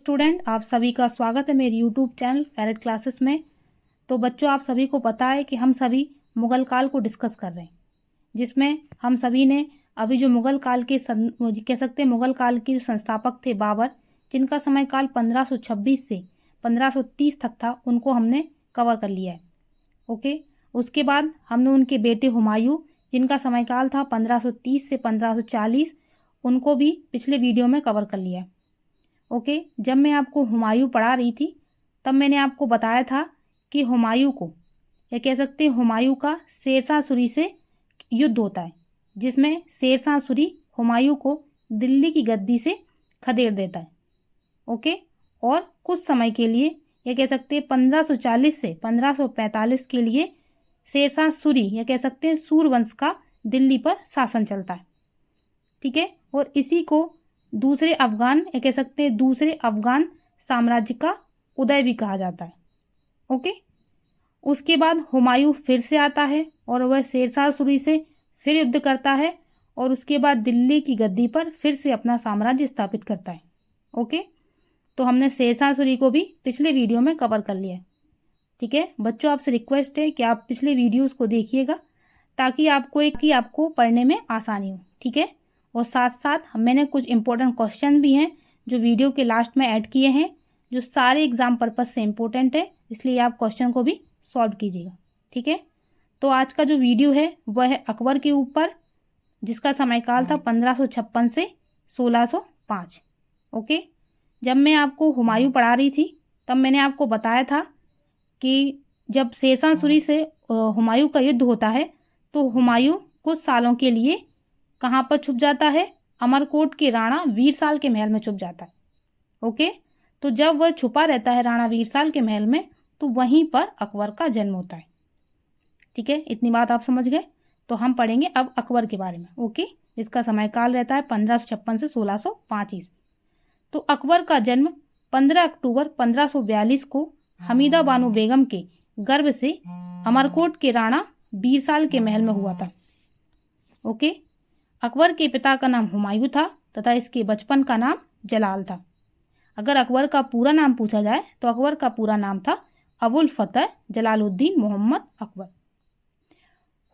Student, आप सभी का स्वागत है मेरे यूट्यूब चैनल फेरेट क्लासेस में। तो बच्चों, आप सभी को पता है कि हम सभी मुगल काल को डिस्कस कर रहे हैं, जिसमें हम सभी ने अभी जो मुगल काल के कह सकते हैं मुगल काल के संस्थापक थे बाबर, जिनका समय काल 1526 से 1530 तक था, उनको हमने कवर कर लिया है। ओके। उसके बाद हमने उनके बेटे हुमायूं, जिनका समय काल था 1530 से 1540, उनको भी पिछले वीडियो में कवर कर लिया है। ओके। जब मैं आपको हुमायूं पढ़ा रही थी, तब मैंने आपको बताया था कि हुमायूं को, या कह सकते हैं हुमायूं का शेरशाह सूरी से युद्ध होता है, जिसमें शेरशाह सूरी हुमायूं को दिल्ली की गद्दी से खदेड़ देता है। ओके। और कुछ समय के लिए, या कह सकते हैं 1540 से 1545 के लिए शेरशाह सूरी, या कह सकते हैं सूरवंश का दिल्ली पर शासन चलता है। ठीक है। और इसी को दूसरे अफगान, या कह सकते हैं दूसरे अफगान साम्राज्य का उदय भी कहा जाता है। ओके। उसके बाद हुमायूं फिर से आता है और वह शेरशाह सूरी से फिर युद्ध करता है, और उसके बाद दिल्ली की गद्दी पर फिर से अपना साम्राज्य स्थापित करता है। ओके। तो हमने शेरशाह सूरी को भी पिछले वीडियो में कवर कर लिया है। ठीक है बच्चों, आपसे रिक्वेस्ट है कि आप पिछले वीडियोस को देखिएगा, ताकि आपको पढ़ने में आसानी हो। ठीक है। और साथ साथ मैंने कुछ इंपॉर्टेंट क्वेश्चन भी हैं जो वीडियो के लास्ट में ऐड किए हैं, जो सारे एग्जाम पर्पज से इम्पोर्टेंट है, इसलिए आप क्वेश्चन को भी सॉल्व कीजिएगा। ठीक है। तो आज का जो वीडियो है वह है अकबर के ऊपर, जिसका समयकाल था 1556 से 1605। ओके। जब मैं आपको हुमायूं पढ़ा रही थी, तब मैंने आपको बताया था कि जब शेरशाह सूरी से हुमायूं का युद्ध होता है, तो हुमायूं कुछ सालों के लिए कहाँ पर छुप जाता है? अमरकोट के राणा वीरसाल के महल में छुप जाता है। ओके। तो जब वह छुपा रहता है राणा वीरसाल के महल में, तो वहीं पर अकबर का जन्म होता है। ठीक है, इतनी बात आप समझ गए। तो हम पढ़ेंगे अब अकबर के बारे में। ओके। जिसका समयकाल रहता है 1556 से 1605 ईस्वी। तो अकबर का जन्म 15 अक्टूबर 1542 को हमीदा बानो बेगम के गर्भ से अमरकोट के राणा बीरसाल के महल में हुआ था। ओके। अकबर के पिता का नाम हुमायूं था तथा इसके बचपन का नाम जलाल था। अगर अकबर का पूरा नाम पूछा जाए तो अकबर का पूरा नाम था अबुल फतेह जलालुद्दीन मोहम्मद अकबर।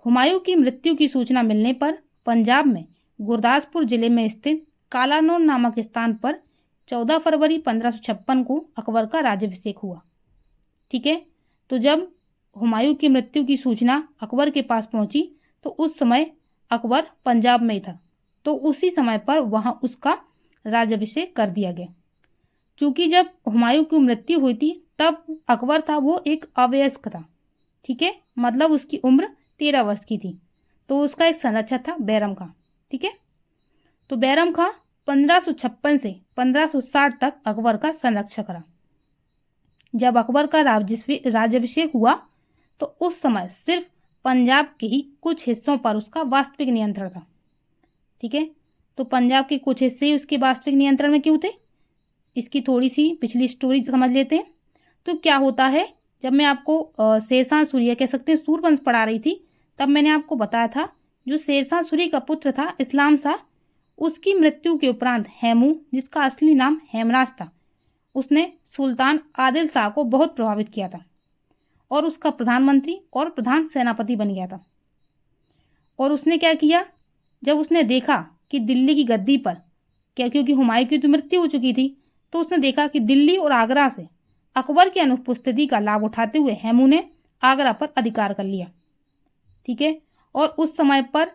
हुमायूं की मृत्यु की सूचना मिलने पर पंजाब में गुरदासपुर जिले में स्थित कालानौर नामक स्थान पर 14 फरवरी 1556 को अकबर का राज्याभिषेक हुआ। ठीक है। तो जब हुमायूं की मृत्यु की सूचना अकबर के पास पहुंची, तो उस समय अकबर पंजाब में ही था, तो उसी समय पर वहां उसका राज्याभिषेक कर दिया गया। चूंकि जब हुमायूं की मृत्यु हुई थी, तब अकबर था वो एक अवयस्क था। ठीक है, मतलब उसकी उम्र 13 वर्ष की थी। तो उसका एक संरक्षक था बैरम खां। ठीक है। तो बैरम खां 1556 से 1560 तक अकबर का संरक्षक रहा। जब अकबर का राज्याभिषेक हुआ, तो उस समय सिर्फ पंजाब के ही कुछ हिस्सों पर उसका वास्तविक नियंत्रण था। ठीक है। तो पंजाब के कुछ हिस्से ही उसके वास्तविक नियंत्रण में क्यों थे, इसकी थोड़ी सी पिछली स्टोरी समझ लेते हैं। तो क्या होता है, जब मैं आपको शेरशाह सूरी, कह सकते हैं सूरवंश पढ़ा रही थी, तब मैंने आपको बताया था जो शेरशाह सूरी का पुत्र था इस्लाम शाह, उसकी मृत्यु के उपरांत हैमू, जिसका असली नाम हेमराज था, उसने सुल्तान आदिल शाह को बहुत प्रभावित किया था और उसका प्रधानमंत्री और प्रधान सेनापति बन गया था। और उसने क्या किया, जब उसने देखा कि दिल्ली की गद्दी पर, क्या क्योंकि हुमायूं की तो मृत्यु हो चुकी थी, तो उसने देखा कि दिल्ली और आगरा से अकबर की अनुपस्थिति का लाभ उठाते हुए हैमू ने आगरा पर अधिकार कर लिया। ठीक है। और उस समय पर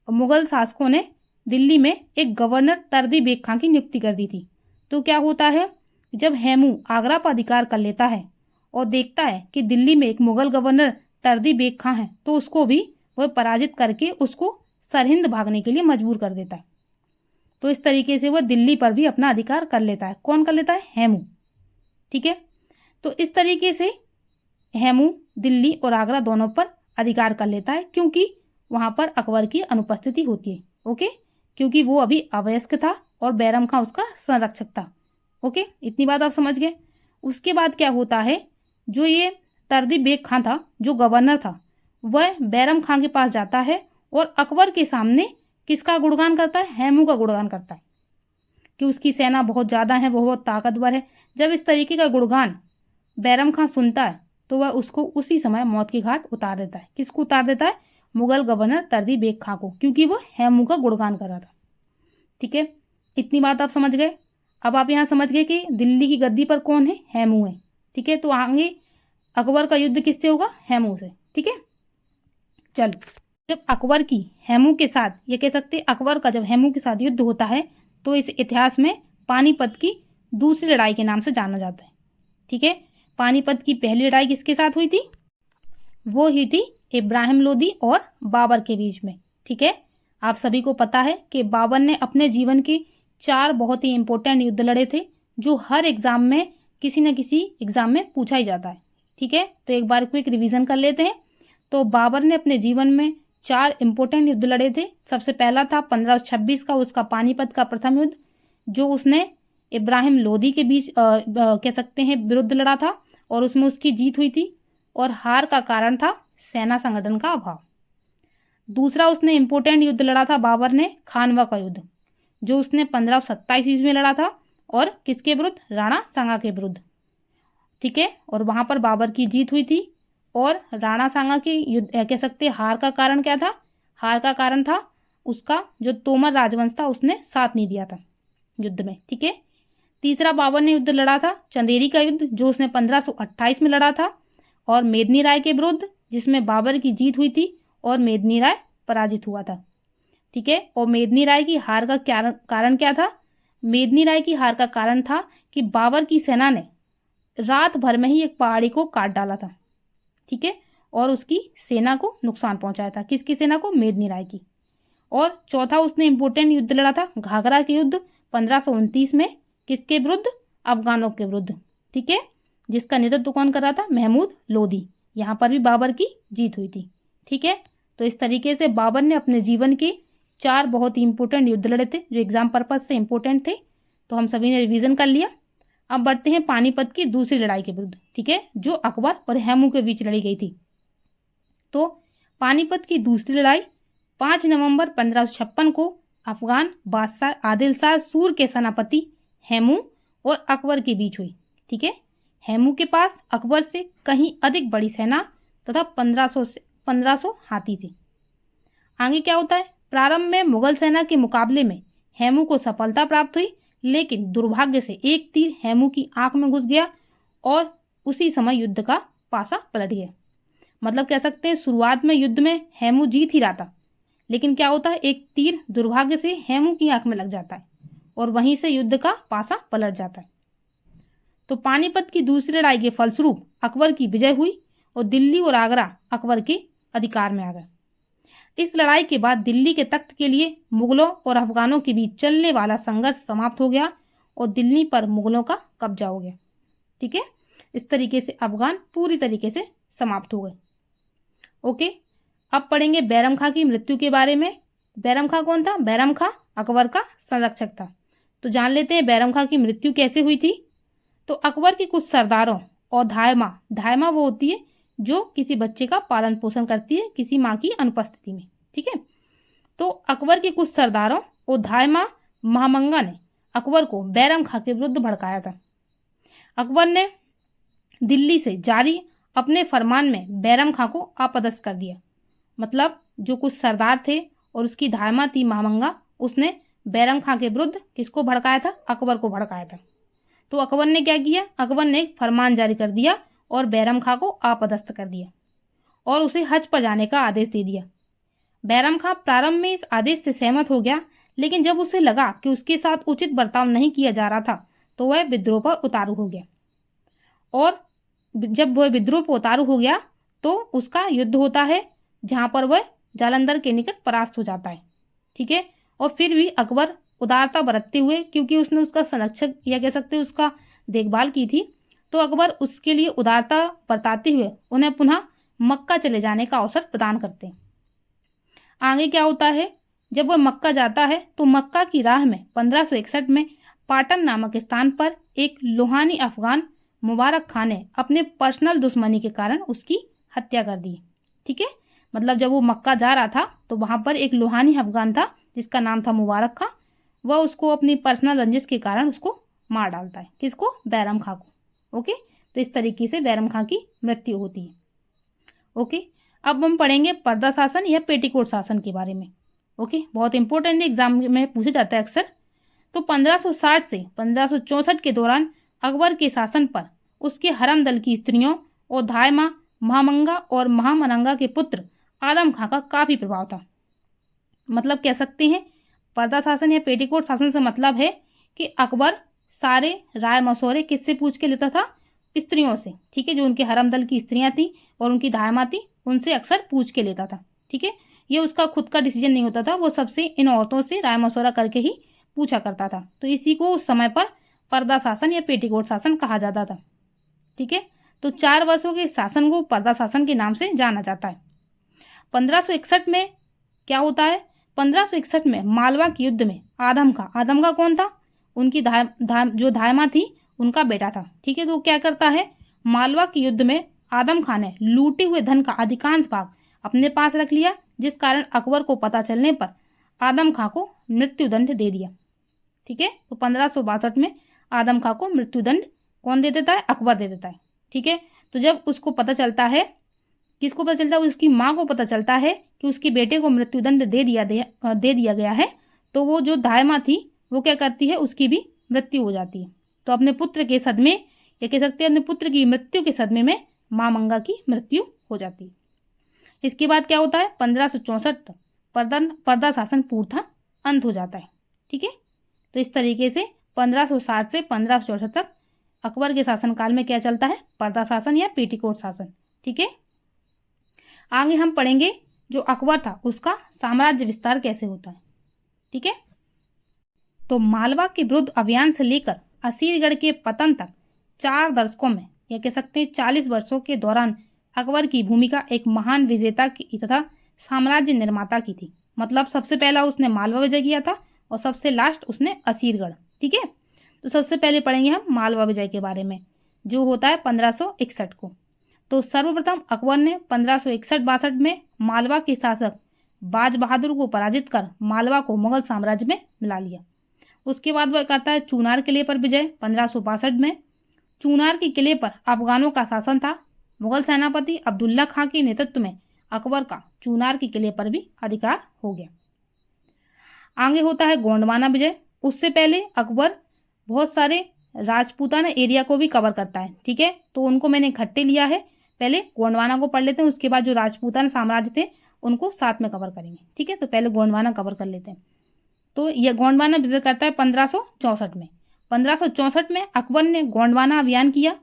मुगल शासकों ने दिल्ली में एक गवर्नर तर्दी बेग खां की नियुक्ति कर दी थी। तो क्या होता है, जब हैमू आगरा पर अधिकार कर लेता है और देखता है कि दिल्ली में एक मुगल गवर्नर तर्दी बेग खां है, तो उसको भी वह पराजित करके उसको सरहिंद भागने के लिए मजबूर कर देता है। तो इस तरीके से वह दिल्ली पर भी अपना अधिकार कर लेता है। कौन कर लेता है? हैमू। ठीक है। तो इस तरीके से हैमू दिल्ली और आगरा दोनों पर अधिकार कर लेता है, क्योंकि वहां पर अकबर की अनुपस्थिति होती है। ओके। क्योंकि वो अभी अवयस्क था और बैरम खां उसका संरक्षक था। ओके, इतनी बात आप समझ गए। उसके बाद क्या होता है, जो ये तर्दी बेग खां था, जो गवर्नर था, वह बैरम खां के पास जाता है और अकबर के सामने किसका गुणगान करता है? हैमू का गुणगान करता है। कि उसकी सेना बहुत ज़्यादा है, वो बहुत ताकतवर है। जब इस तरीके का गुणगान बैरम खां सुनता है तो वह उसको उसी समय मौत की घाट उतार देता है। किसको उतार देता है? मुगल गवर्नर तर्दी बेग खां को, क्योंकि वो हेमू का गुणगान कर रहा था। ठीक है, इतनी बात आप समझ गए। अब आप यहाँ समझ गए कि दिल्ली की गद्दी पर कौन है? हेमू है। ठीक है, तो आगे अकबर का युद्ध किससे होगा? हेमू से। ठीक है, चलो, जब अकबर की हेमू के साथ, ये कह सकते हैं अकबर का जब हेमू के साथ युद्ध होता है तो इस इतिहास में पानीपत की दूसरी लड़ाई के नाम से जाना जाता है। ठीक है, पानीपत की पहली लड़ाई किसके साथ हुई थी? वो हुई थी इब्राहिम लोदी और बाबर के बीच में। ठीक है, आप सभी को पता है कि बाबर ने अपने जीवन के 4 बहुत ही इंपॉर्टेंट युद्ध लड़े थे, जो हर एग्जाम में किसी न किसी एग्जाम में पूछा ही जाता है। ठीक है, तो एक बार क्विक रिवीजन कर लेते हैं। तो बाबर ने अपने जीवन में 4 इंपॉर्टेंट युद्ध लड़े थे। सबसे पहला था 1526 का उसका पानीपत का प्रथम युद्ध, जो उसने इब्राहिम लोदी के बीच कह सकते हैं विरुद्ध लड़ा था, और उसमें उसकी जीत हुई थी, और हार का कारण था सेना संगठन का अभाव। दूसरा उसने इंपोर्टेंट युद्ध लड़ा था बाबर ने, खानवा का युद्ध, जो उसने 1527 ईस्वी में लड़ा था, और किसके विरुद्ध? राणा सांगा के विरुद्ध। ठीक है, और वहां पर बाबर की जीत हुई थी। और राणा सांगा की युद्ध कह सकते हार का कारण क्या था? हार का कारण था उसका जो तोमर राजवंश था, उसने साथ नहीं दिया था युद्ध में। ठीक है, तीसरा बाबर ने युद्ध लड़ा था चंदेरी का युद्ध, जो उसने 1528 में लड़ा था, और मेदिनी राय के विरुद्ध, जिसमें बाबर की जीत हुई थी और मेदिनी राय पराजित हुआ था। ठीक है, और मेदिनी राय की हार का कारण क्या था? मेदिनी राय की हार का कारण था कि बाबर की सेना ने रात भर में ही एक पहाड़ी को काट डाला था। ठीक है, और उसकी सेना को नुकसान पहुंचाया था। किसकी सेना को? मेदिनी राय की। और चौथा उसने इंपोर्टेंट युद्ध लड़ा था घाघरा के युद्ध 1529 में, किसके विरुद्ध? अफगानों के विरुद्ध। ठीक है, जिसका नेतृत्व कौन कर रहा था? महमूद लोदी। यहाँ पर भी बाबर की जीत हुई थी। ठीक है, तो इस तरीके से बाबर ने अपने जीवन के 4 बहुत ही इंपॉर्टेंट युद्ध लड़े थे, जो एग्जाम पर्पज से इंपॉर्टेंट थे। तो हम सभी ने रिवीजन कर लिया। अब बढ़ते हैं पानीपत की दूसरी लड़ाई के विरुद्ध। ठीक है, जो अकबर और हेमू के बीच लड़ी गई थी। तो पानीपत की दूसरी लड़ाई 5 नवंबर 1556 को अफगान बादशाह आदिल शाह सूर के सेनापति हेमू और अकबर के बीच हुई। ठीक है, हेमू के पास अकबर से कहीं अधिक बड़ी सेना तथा 1500 हाथी थे। आगे क्या होता है? प्रारंभ में मुगल सेना के मुकाबले में हेमू को सफलता प्राप्त हुई, लेकिन दुर्भाग्य से एक तीर हेमू की आंख में घुस गया और उसी समय युद्ध का पासा पलट गया। मतलब कह सकते हैं शुरुआत में युद्ध में हेमू जीत ही रहा था, लेकिन क्या होता है, एक तीर दुर्भाग्य से हेमू की आंख में लग जाता है और वहीं से युद्ध का पासा पलट जाता है। तो पानीपत की दूसरी लड़ाई के फलस्वरूप अकबर की विजय हुई और दिल्ली और आगरा अकबर के अधिकार में आ गए। इस लड़ाई के बाद दिल्ली के तख्त के लिए मुगलों और अफगानों के बीच चलने वाला संघर्ष समाप्त हो गया और दिल्ली पर मुगलों का कब्जा हो गया। ठीक है, इस तरीके से अफगान पूरी तरीके से समाप्त हो गए। ओके, अब पढ़ेंगे बैरम खां की मृत्यु के बारे में। बैरम खां कौन था? बैरम खां अकबर का संरक्षक था। तो जान लेते हैं बैरम खां की मृत्यु कैसे हुई थी। तो अकबर के कुछ सरदारों और धायमा वो होती है जो किसी बच्चे का पालन पोषण करती है किसी माँ की अनुपस्थिति में। ठीक है, तो अकबर के कुछ सरदारों और धायमा महामंगा ने अकबर को बैरम खां के विरुद्ध भड़काया था। अकबर ने दिल्ली से जारी अपने फरमान में बैरम खां को अपदस्थ कर दिया। मतलब जो कुछ सरदार थे और उसकी धायमा थी महामंगा, उसने बैरम खां के विरुद्ध किसको भड़काया था? अकबर को भड़काया था। तो अकबर ने क्या किया? अकबर ने एक फरमान जारी कर दिया और बैरम खां को अपदस्थ कर दिया और उसे हज पर जाने का आदेश दे दिया। बैरम खां प्रारंभ में इस आदेश से सहमत हो गया, लेकिन जब उसे लगा कि उसके साथ उचित बर्ताव नहीं किया जा रहा था तो वह विद्रोह पर उतारू हो गया। और जब वह विद्रोह पर उतारू हो गया तो उसका युद्ध होता है जहां पर वह जालंधर के निकट परास्त हो जाता है। ठीक है, और फिर भी अकबर उदारता बरतते हुए, क्योंकि उसने उसका संरक्षक या कह सकते उसका देखभाल की थी, तो अकबर उसके लिए उदारता बरताते हुए उन्हें पुनः मक्का चले जाने का अवसर प्रदान करते हैं। आगे क्या होता है? जब वह मक्का जाता है तो मक्का की राह में 1561 में पाटन नामक स्थान पर एक लोहानी अफगान मुबारक खान ने अपने पर्सनल दुश्मनी के कारण उसकी हत्या कर दी। ठीक है, मतलब जब वो मक्का जा रहा था तो वहां पर एक लोहानी अफगान था जिसका नाम था मुबारक खां, वह उसको अपनी पर्सनल रंजिश के कारण उसको मार डालता है। किसको? बैरम खां को। ओके, तो इस तरीके से बैरम खां की मृत्यु होती है। ओके, अब हम पढ़ेंगे पर्दा शासन या पेटीकोट शासन के बारे में। ओके, बहुत इंपॉर्टेंट एग्जाम में पूछा जाता है अक्सर। तो 1560 से 1564 के दौरान अकबर के शासन पर उसके हरम दल की स्त्रियों और धायमा, महामंगा और महामनंगा के पुत्र आदम खां का काफी प्रभाव था। मतलब कह सकते हैं पर्दा शासन या पेटीकोट शासन से मतलब है कि अकबर सारे राय मशवरे किससे पूछ के लेता था? स्त्रियों से। ठीक है, जो उनके हरम दल की स्त्रियां थी और उनकी धायमा थी, उनसे अक्सर पूछ के लेता था। ठीक है, ये उसका खुद का डिसीजन नहीं होता था, वो सबसे इन औरतों से राय मशवरा करके ही पूछा करता था। तो इसी को उस समय पर पर्दा शासन या पेटीकोट शासन कहा जाता था। ठीक है, तो 4 वर्षों के शासन को पर्दा शासन के नाम से जाना जाता है। 1561 में क्या होता है? 1561 में मालवा के युद्ध में आदम खां कौन था? उनकी जो धायमा थी उनका बेटा था। ठीक है, तो क्या करता है? मालवा के युद्ध में आदम खां ने लूटे हुए धन का अधिकांश भाग अपने पास रख लिया, जिस कारण अकबर को पता चलने पर आदम खां को मृत्युदंड दे दिया। ठीक है, तो 1562 में आदम खां को मृत्युदंड कौन दे देता है? अकबर दे देता है। ठीक है, तो जब उसको पता चलता है, किसको पता चलता है? उसकी माँ को पता चलता है कि उसके बेटे को मृत्युदंड दे दिया गया है, तो वो जो धायमा थी वो क्या करती है? उसकी भी मृत्यु हो जाती है। तो अपने पुत्र के सदमे, या कह सकते हैं अपने पुत्र की मृत्यु के सदमे में माँ मंगा की मृत्यु हो जाती है। इसके बाद क्या होता है? 1564 पर्दा शासन पूर्णतः अंत हो जाता है। ठीक है, तो इस तरीके से 1560 से 1564 तक अकबर के शासनकाल में क्या चलता है? पर्दा शासन या पेटीकोट शासन। ठीक है, आगे हम पढ़ेंगे जो अकबर था उसका साम्राज्य विस्तार कैसे होता है। ठीक है, तो मालवा के विरुद्ध अभियान से लेकर असीरगढ़ के पतन तक 4 दशकों में, या कह सकते हैं 40 वर्षों के दौरान अकबर की भूमिका एक महान विजेता की तथा साम्राज्य निर्माता की थी। मतलब सबसे पहला उसने मालवा विजय किया था और सबसे लास्ट उसने असीरगढ़। ठीक है, तो सबसे पहले पढ़ेंगे हम मालवा विजय के बारे में, जो होता है 1561 को। तो सर्वप्रथम अकबर ने 1561-62 में मालवा के शासक बाज बहादुर को पराजित कर मालवा को मुगल साम्राज्य में मिला लिया। उसके बाद वह करता है चूनार किले पर विजय 1562 में। चूनार के किले पर अफगानों का शासन था। मुगल सेनापति अब्दुल्ला खां के नेतृत्व में अकबर का चूनार के किले पर भी अधिकार हो गया। आगे होता है गोंडवाना विजय। उससे पहले अकबर बहुत सारे राजपूताना एरिया को भी कवर करता है। ठीक है, तो उनको मैंने इकट्ठे लिया है। पहले गोंडवाना को पढ़ लेते हैं, उसके बाद जो राजपूताना साम्राज्य थे उनको साथ में कवर करेंगे। ठीक है, तो पहले गोंडवाना कवर कर लेते हैं। तो यह गोंडवाना विजय करता है 1564 में। 1564 में अकबर ने गोंडवाना अभियान किया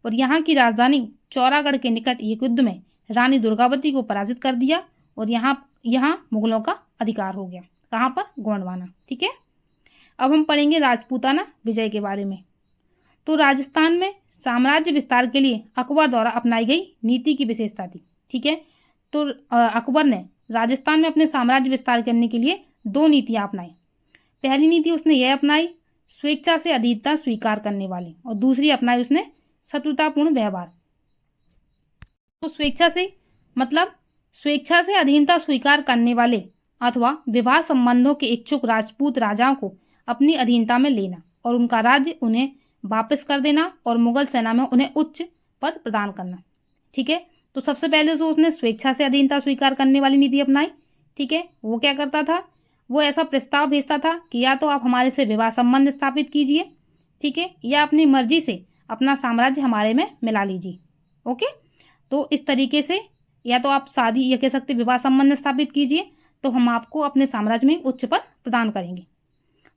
और यहाँ की राजधानी चौरागढ़ के निकट एक युद्ध में रानी दुर्गावती को पराजित कर दिया और यहाँ मुगलों का अधिकार हो गया। कहाँ पर? गोंडवाना। ठीक है, अब हम पढ़ेंगे राजपूताना विजय के बारे में। तो राजस्थान में साम्राज्य विस्तार के लिए अकबर द्वारा अपनाई गई नीति की विशेषता थी। ठीक है, तो अकबर ने राजस्थान में अपने साम्राज्य विस्तार करने के लिए 2 नीतियां अपनाई। पहली नीति उसने यह अपनाई स्वेच्छा से अधीनता स्वीकार करने वाली, और दूसरी अपनाई उसने शत्रुतापूर्ण व्यवहार। तो स्वेच्छा से मतलब स्वेच्छा से अधीनता स्वीकार करने वाले अथवा विवाह संबंधों के इच्छुक राजपूत राजाओं को अपनी अधीनता में लेना और उनका राज्य उन्हें वापस कर देना और मुगल सेना में उन्हें उच्च पद प्रदान करना। ठीक है, तो सबसे पहले जो उसने स्वेच्छा से अधीनता स्वीकार करने वाली नीति अपनाई। ठीक है, वो क्या करता था? वो ऐसा प्रस्ताव भेजता था कि या तो आप हमारे से विवाह संबंध स्थापित कीजिए, ठीक है, या अपनी मर्जी से अपना साम्राज्य हमारे में मिला लीजिए। ओके, तो इस तरीके से या तो आप शादी, या कह सकते विवाह संबंध स्थापित कीजिए तो हम आपको अपने साम्राज्य में उच्च पद प्रदान करेंगे।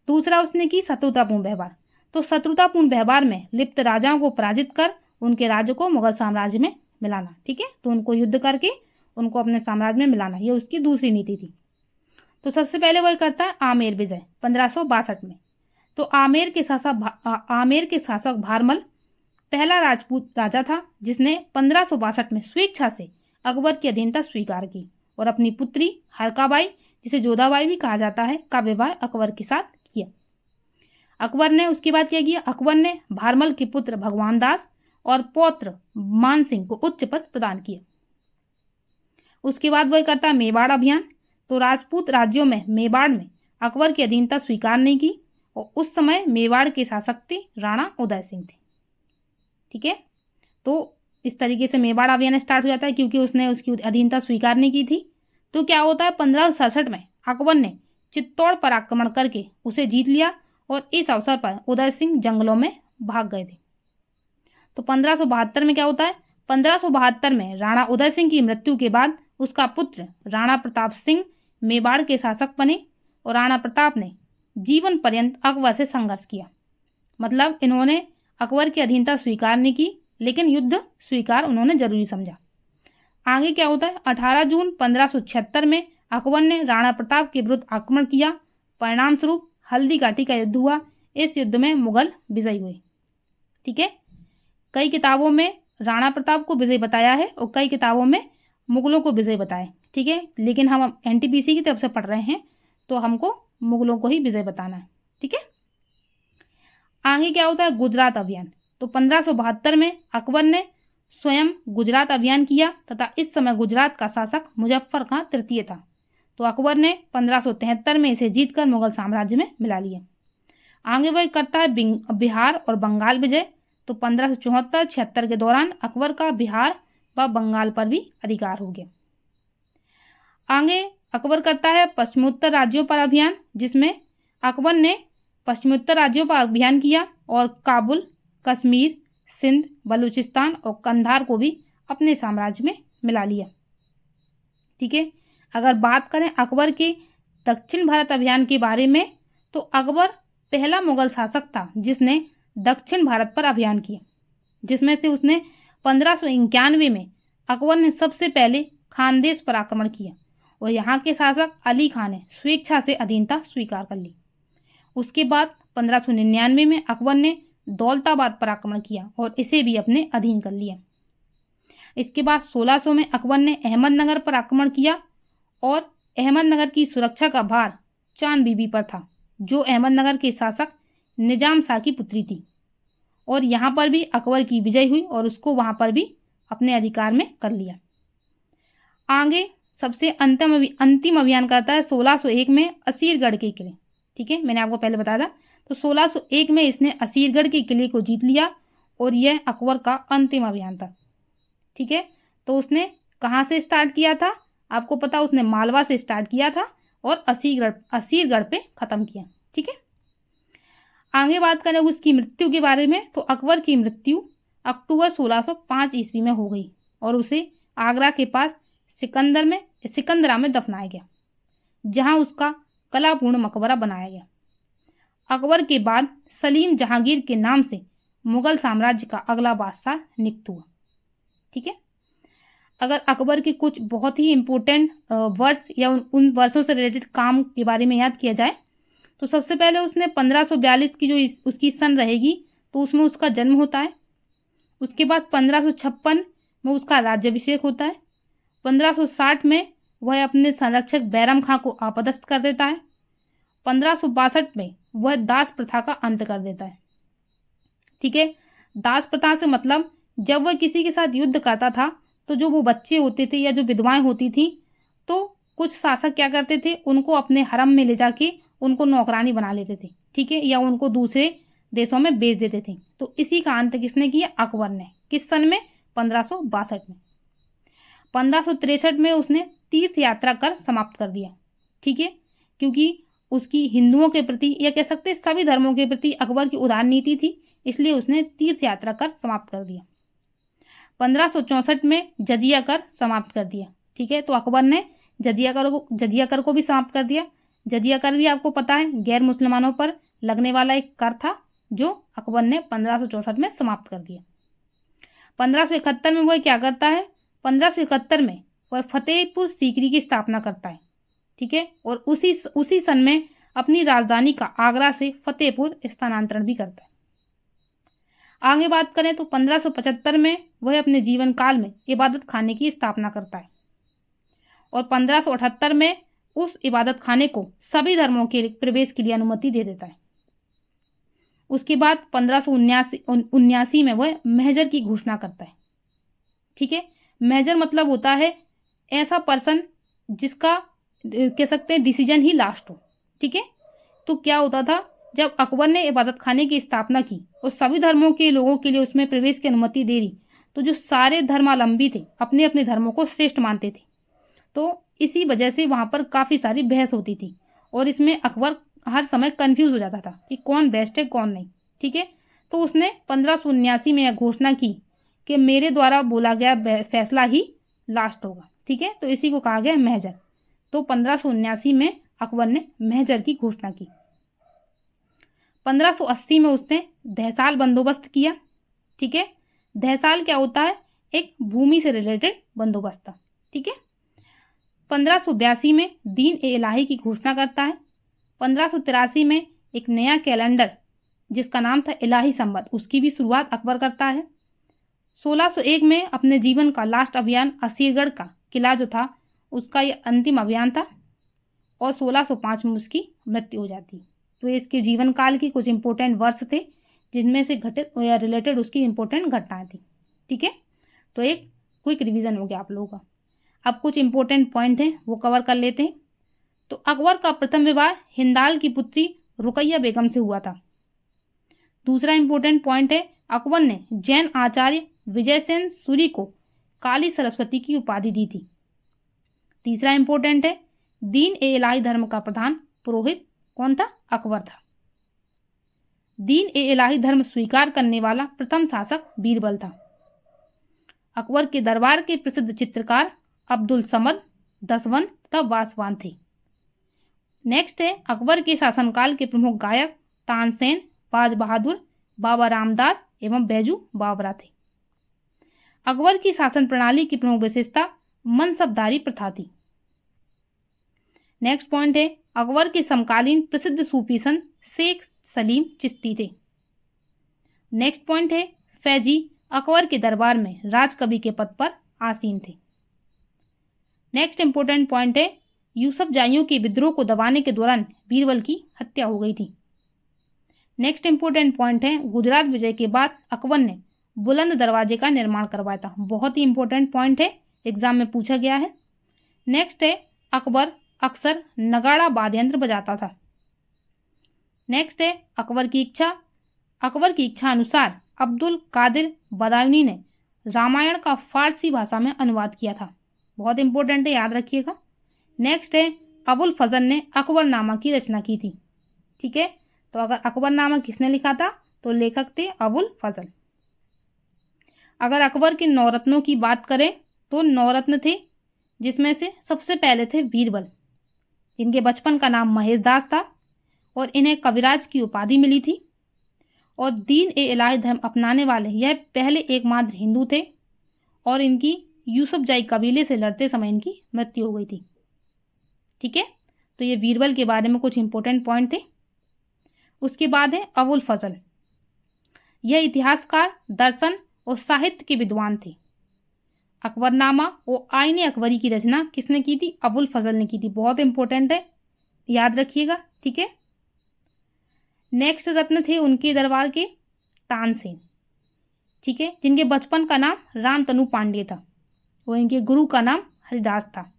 दूसरा उसने की शत्रुतापूर्ण व्यवहार। तो शत्रुतापूर्ण व्यवहार में लिप्त राजाओं को पराजित कर उनके राज्य को मुगल साम्राज्य में मिलाना। ठीक है, तो उनको युद्ध करके उनको अपने साम्राज्य में मिलाना, ये उसकी दूसरी नीति थी। तो सबसे पहले वह करता है आमेर विजय 1562 में। तो आमेर के शासक भारमल पहला राजपूत राजा था जिसने 1562 में स्वेच्छा से अकबर की अधीनता स्वीकार की और अपनी पुत्री हरकाबाई, जिसे जोधाबाई भी कहा जाता है, का विवाह अकबर के साथ किया। अकबर ने उसके बाद क्या किया? अकबर ने भारमल के पुत्र भगवान दास और पौत्र मान सिंह को उच्च पद प्रदान किया। उसके बाद वह करता मेवाड़ अभियान। तो राजपूत राज्यों में मेवाड़ में अकबर की अधीनता स्वीकार नहीं की और उस समय मेवाड़ के शासक थे राणा उदय सिंह थे। ठीक है, तो इस तरीके से मेवाड़ अभियान स्टार्ट हो जाता है क्योंकि उसने उसकी अधीनता स्वीकार नहीं की थी। तो क्या होता है, 1567 में अकबर ने चित्तौड़ पर आक्रमण करके उसे जीत लिया और इस अवसर पर उदय सिंह जंगलों में भाग गए थे। तो 1572 में क्या होता है, 1572 में राणा उदय सिंह की मृत्यु के बाद उसका पुत्र राणा प्रताप सिंह मेवाड़ के शासक बने और राणा प्रताप ने जीवन पर्यंत अकबर से संघर्ष किया। मतलब इन्होंने अकबर की अधीनता स्वीकार नहीं की, लेकिन युद्ध स्वीकार उन्होंने जरूरी समझा। आगे क्या होता है, 18 जून 1576 में अकबर ने राणा प्रताप के विरुद्ध आक्रमण किया। परिणाम स्वरूप हल्दी घाटी का युद्ध हुआ। इस युद्ध में मुगल विजयी हुए। ठीक है, कई किताबों में राणा प्रताप को विजय बताया है और कई किताबों में मुगलों को विजय बताया। ठीक है, लेकिन हम एनटीपीसी की तरफ से पढ़ रहे हैं तो हमको मुगलों को ही विजय बताना है। ठीक है, आगे क्या होता है, गुजरात अभियान। तो 1572 में अकबर ने स्वयं गुजरात अभियान किया तथा इस समय गुजरात का शासक मुजफ्फर खां तृतीय था। तो अकबर ने 1573 में इसे जीतकर मुगल साम्राज्य में मिला लिया। आगे वह करता है बिहार और बंगाल विजय। तो 1574-76 के दौरान अकबर का बिहार व बंगाल पर भी अधिकार हो गया। आगे अकबर करता है पश्चिमोत्तर राज्यों पर अभियान, जिसमें अकबर ने पश्चिमोत्तर राज्यों पर अभियान किया और काबुल, कश्मीर, सिंध, बलूचिस्तान और कंधार को भी अपने साम्राज्य में मिला लिया। ठीक है, अगर बात करें अकबर के दक्षिण भारत अभियान के बारे में, तो अकबर पहला मुगल शासक था जिसने दक्षिण भारत पर अभियान किया, जिसमें से उसने 1591 में अकबर ने सबसे पहले खानदेश पर आक्रमण किया और यहाँ के शासक अली खान ने स्वेच्छा से अधीनता स्वीकार कर ली। उसके बाद 1599 में अकबर ने दौलताबाद पर आक्रमण किया और इसे भी अपने अधीन कर लिया। इसके बाद 1600 में अकबर ने अहमदनगर पर आक्रमण किया और अहमदनगर की सुरक्षा का भार चांद बीबी पर था, जो अहमदनगर के शासक निजाम शाह की पुत्री थी। और यहाँ पर भी अकबर की विजय हुई और उसको वहाँ पर भी अपने अधिकार में कर लिया। आगे सबसे अंतिम अभियान करता है 1601 में असीरगढ़ के किले। ठीक है, मैंने आपको पहले बताया था। तो 1601 में इसने असीरगढ़ के किले को जीत लिया और यह अकबर का अंतिम अभियान था। ठीक है, तो उसने कहाँ से स्टार्ट किया था, आपको पता, उसने मालवा से स्टार्ट किया था और असीरगढ़ पे खत्म किया। ठीक है, आगे बात करें उसकी मृत्यु के बारे में। तो अकबर की मृत्यु अक्टूबर 1605 ईस्वी में हो गई और उसे आगरा के पास सिकंदरा में दफनाया गया, जहां उसका कलापूर्ण मकबरा बनाया गया। अकबर के बाद सलीम जहांगीर के नाम से मुगल साम्राज्य का अगला बादशाह नियुक्त हुआ। ठीक है, अगर अकबर के कुछ बहुत ही इम्पोर्टेंट वर्ष या उन वर्षों से रिलेटेड काम के बारे में याद किया जाए, तो सबसे पहले उसने 1542 की जो उसकी सन रहेगी तो उसमें उसका जन्म होता है। उसके बाद 1556 में उसका राज्याभिषेक होता है। 1560 में वह अपने संरक्षक बैरम खां को आपदस्थ कर देता है। 1562 में वह दास प्रथा का अंत कर देता है। ठीक है, दास प्रथा से मतलब जब वह किसी के साथ युद्ध करता था तो जो वो बच्चे होते थे या जो विधवाएं होती थी, तो कुछ शासक क्या करते थे, उनको अपने हरम में ले जाके उनको नौकरानी बना लेते थे। ठीक है, या उनको दूसरे देशों में बेच देते थे। तो इसी का अंत किसने किया, अकबर ने। किस सन में, 1562 में। 1563 में उसने तीर्थ यात्रा कर समाप्त कर दिया। ठीक है, क्योंकि उसकी हिंदुओं के प्रति या कह सकते सभी धर्मों के प्रति अकबर की उदार नीति थी, इसलिए उसने तीर्थ यात्रा कर समाप्त कर दिया। 1564 में जजिया कर समाप्त कर दिया। ठीक है, तो अकबर ने जजिया कर को भी समाप्त कर दिया। जजिया कर भी आपको पता है गैर मुसलमानों पर लगने वाला एक कर था, जो अकबर ने 1564 में समाप्त कर दिया। 1571 में वह क्या करता है, 1571 में वह फतेहपुर सीकरी की स्थापना करता है। ठीक है, और उसी सन में अपनी राजधानी का आगरा से फतेहपुर स्थानांतरण भी करता है। आगे बात करें तो 1575 में वह अपने जीवन काल में इबादत खाने की स्थापना करता है और 1578 में उस इबादत खाने को सभी धर्मों के प्रवेश के लिए अनुमति दे देता है। उसके बाद 1579 में वह महजर की घोषणा करता है। ठीक है, महजर मतलब होता है ऐसा पर्सन जिसका कह सकते हैं डिसीजन ही लास्ट हो। ठीक है। तो क्या होता था, जब अकबर ने इबादत खाने की स्थापना की और सभी धर्मों के लोगों के लिए उसमें प्रवेश की अनुमति दे दी, तो जो सारे धर्मावलंबी थे अपने अपने धर्मों को श्रेष्ठ मानते थे। तो इसी वजह से वहां पर काफ़ी सारी बहस होती थी और इसमें अकबर हर समय कंफ्यूज हो जाता था कि कौन बेस्ट है कौन नहीं। ठीक है। तो उसने 1579 में यह घोषणा की कि मेरे द्वारा बोला गया फैसला ही लास्ट होगा। ठीक है। तो इसी को कहा गया महजर। तो 1579 में अकबर ने महजर की घोषणा की। 1580 में उसने दहसाल बंदोबस्त किया। ठीक है। दहसाल क्या होता है, एक भूमि से रिलेटेड बंदोबस्त था। ठीक है। 1582 में दीन ए इलाही की घोषणा करता है। 1583 में एक नया कैलेंडर जिसका नाम था इलाही संवत, उसकी भी शुरुआत अकबर करता है। 1601 में अपने जीवन का लास्ट अभियान असीरगढ़ का किला जो था उसका ये अंतिम अभियान था और 1605 में उसकी मृत्यु हो जाती। तो ये इसके जीवन काल की कुछ इंपॉर्टेंट वर्ष थे जिनमें से घटित या रिलेटेड उसकी इंपॉर्टेंट घटनाएं थी। ठीक है। तो एक क्विक रिवीजन हो गया आप लोगों का। अब कुछ इंपॉर्टेंट पॉइंट हैं वो कवर कर लेते हैं। तो अकबर का प्रथम विवाह हिंदाल की पुत्री रुकैया बेगम से हुआ था। दूसरा इंपॉर्टेंट पॉइंट है, अकबर ने जैन आचार्य विजयसेन सूरी को काली सरस्वती की उपाधि दी थी। तीसरा इंपॉर्टेंट है, दीन ए इलाही धर्म का प्रधान पुरोहित कौन था, अकबर था। दीन ए इलाही धर्म स्वीकार करने वाला प्रथम शासक बीरबल था। अकबर के दरबार के प्रसिद्ध चित्रकार अब्दुल समद, दसवंत तथा वासवान थे। नेक्स्ट है, अकबर के शासनकाल के प्रमुख गायक तानसेन, बाज बहादुर, बाबा रामदास एवं बैजू बावरा थे। अकबर की शासन प्रणाली की प्रमुख विशेषता मनसबदारी प्रथा थी। नेक्स्ट पॉइंट है, अकबर के समकालीन प्रसिद्ध सूफी संत शेख सलीम चिश्ती थे। नेक्स्ट पॉइंट है, फैजी अकबर के दरबार में राजकवि के पद पर आसीन थे। नेक्स्ट इंपॉर्टेंट पॉइंट है, यूसुफ जाइयों के विद्रोह को दबाने के दौरान बीरबल की हत्या हो गई थी। नेक्स्ट इंपॉर्टेंट पॉइंट है, गुजरात विजय के बाद अकबर ने बुलंद दरवाजे का निर्माण करवाया था। बहुत ही इंपॉर्टेंट पॉइंट है, एग्जाम में पूछा गया है। नेक्स्ट है, अकबर अक्सर नगाड़ा वाद्य यंत्र बजाता था। नेक्स्ट है, अकबर की इच्छा अनुसार अब्दुल कादिर बदायूनी ने रामायण का फारसी भाषा में अनुवाद किया था। बहुत इंपॉर्टेंट है, याद रखिएगा। नेक्स्ट है, अबुल फजल ने अकबरनामा की रचना की थी। ठीक है। तो अगर अकबरनामा किसने लिखा था तो लेखक थे अबुल फजल। अगर अकबर के नौरत्नों की बात करें तो नौरत्न थे जिसमें से सबसे पहले थे बीरबल, जिनके बचपन का नाम महेश दास था और इन्हें कविराज की उपाधि मिली थी। और दीन ए इलाही धर्म अपनाने वाले यह पहले एकमात्र हिंदू थे और इनकी यूसुफ जाई कबीले से लड़ते समय इनकी मृत्यु हो गई थी। ठीक है। तो ये बीरबल के बारे में कुछ इंपॉर्टेंट पॉइंट थे। उसके बाद है अबुल फजल। यह इतिहासकार, दर्शन और साहित्य के विद्वान थे। अकबरनामा और आईने अकबरी की रचना किसने की थी, अबुल फजल ने की थी। बहुत इंपॉर्टेंट है, याद रखिएगा। ठीक है। नेक्स्ट रत्न थे उनके दरबार के तानसेन। ठीक है। जिनके बचपन का नाम रामतनु पांडे था और इनके गुरु का नाम हरिदास था।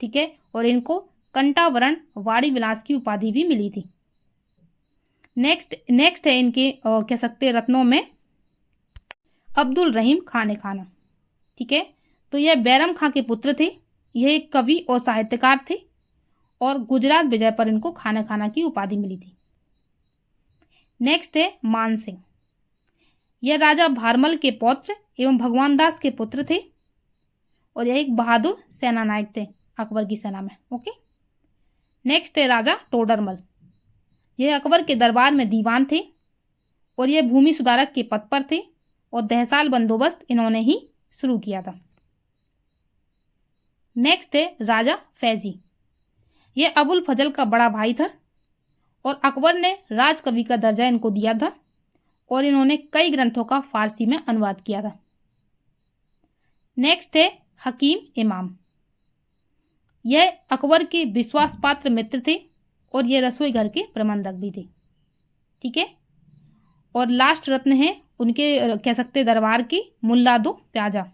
ठीक है। और इनको कंटावरण वाड़ी विलास की उपाधि भी मिली थी। नेक्स्ट है इनके कह सकते रत्नों में अब्दुल रहीम खाने खाना। ठीक है। तो यह बैरम खां के पुत्र थे। यह एक कवि और साहित्यकार थे और गुजरात विजय पर इनको खाना खाना की उपाधि मिली थी। नेक्स्ट है मान सिंह। यह राजा भारमल के पौत्र एवं भगवान दास के पुत्र थे और यह एक बहादुर सेना नायक थे अकबर की सेना में। ओके। नेक्स्ट है राजा टोडरमल। यह अकबर के दरबार में दीवान थे और यह भूमि सुधारक के पद पर थे और दहसाल बंदोबस्त इन्होंने ही शुरू किया था। नेक्स्ट है राजा फैजी। यह अबुल फजल का बड़ा भाई था और अकबर ने राजकवि का दर्जा इनको दिया था और इन्होंने कई ग्रंथों का फारसी में अनुवाद किया था। नेक्स्ट है हकीम इमाम। यह अकबर के विश्वास पात्र मित्र थे और यह रसोई घर के प्रबंधक भी थे। ठीक है। और लास्ट रत्न है उनके कह सकते दरबार के मुल्ला दो प्याजा।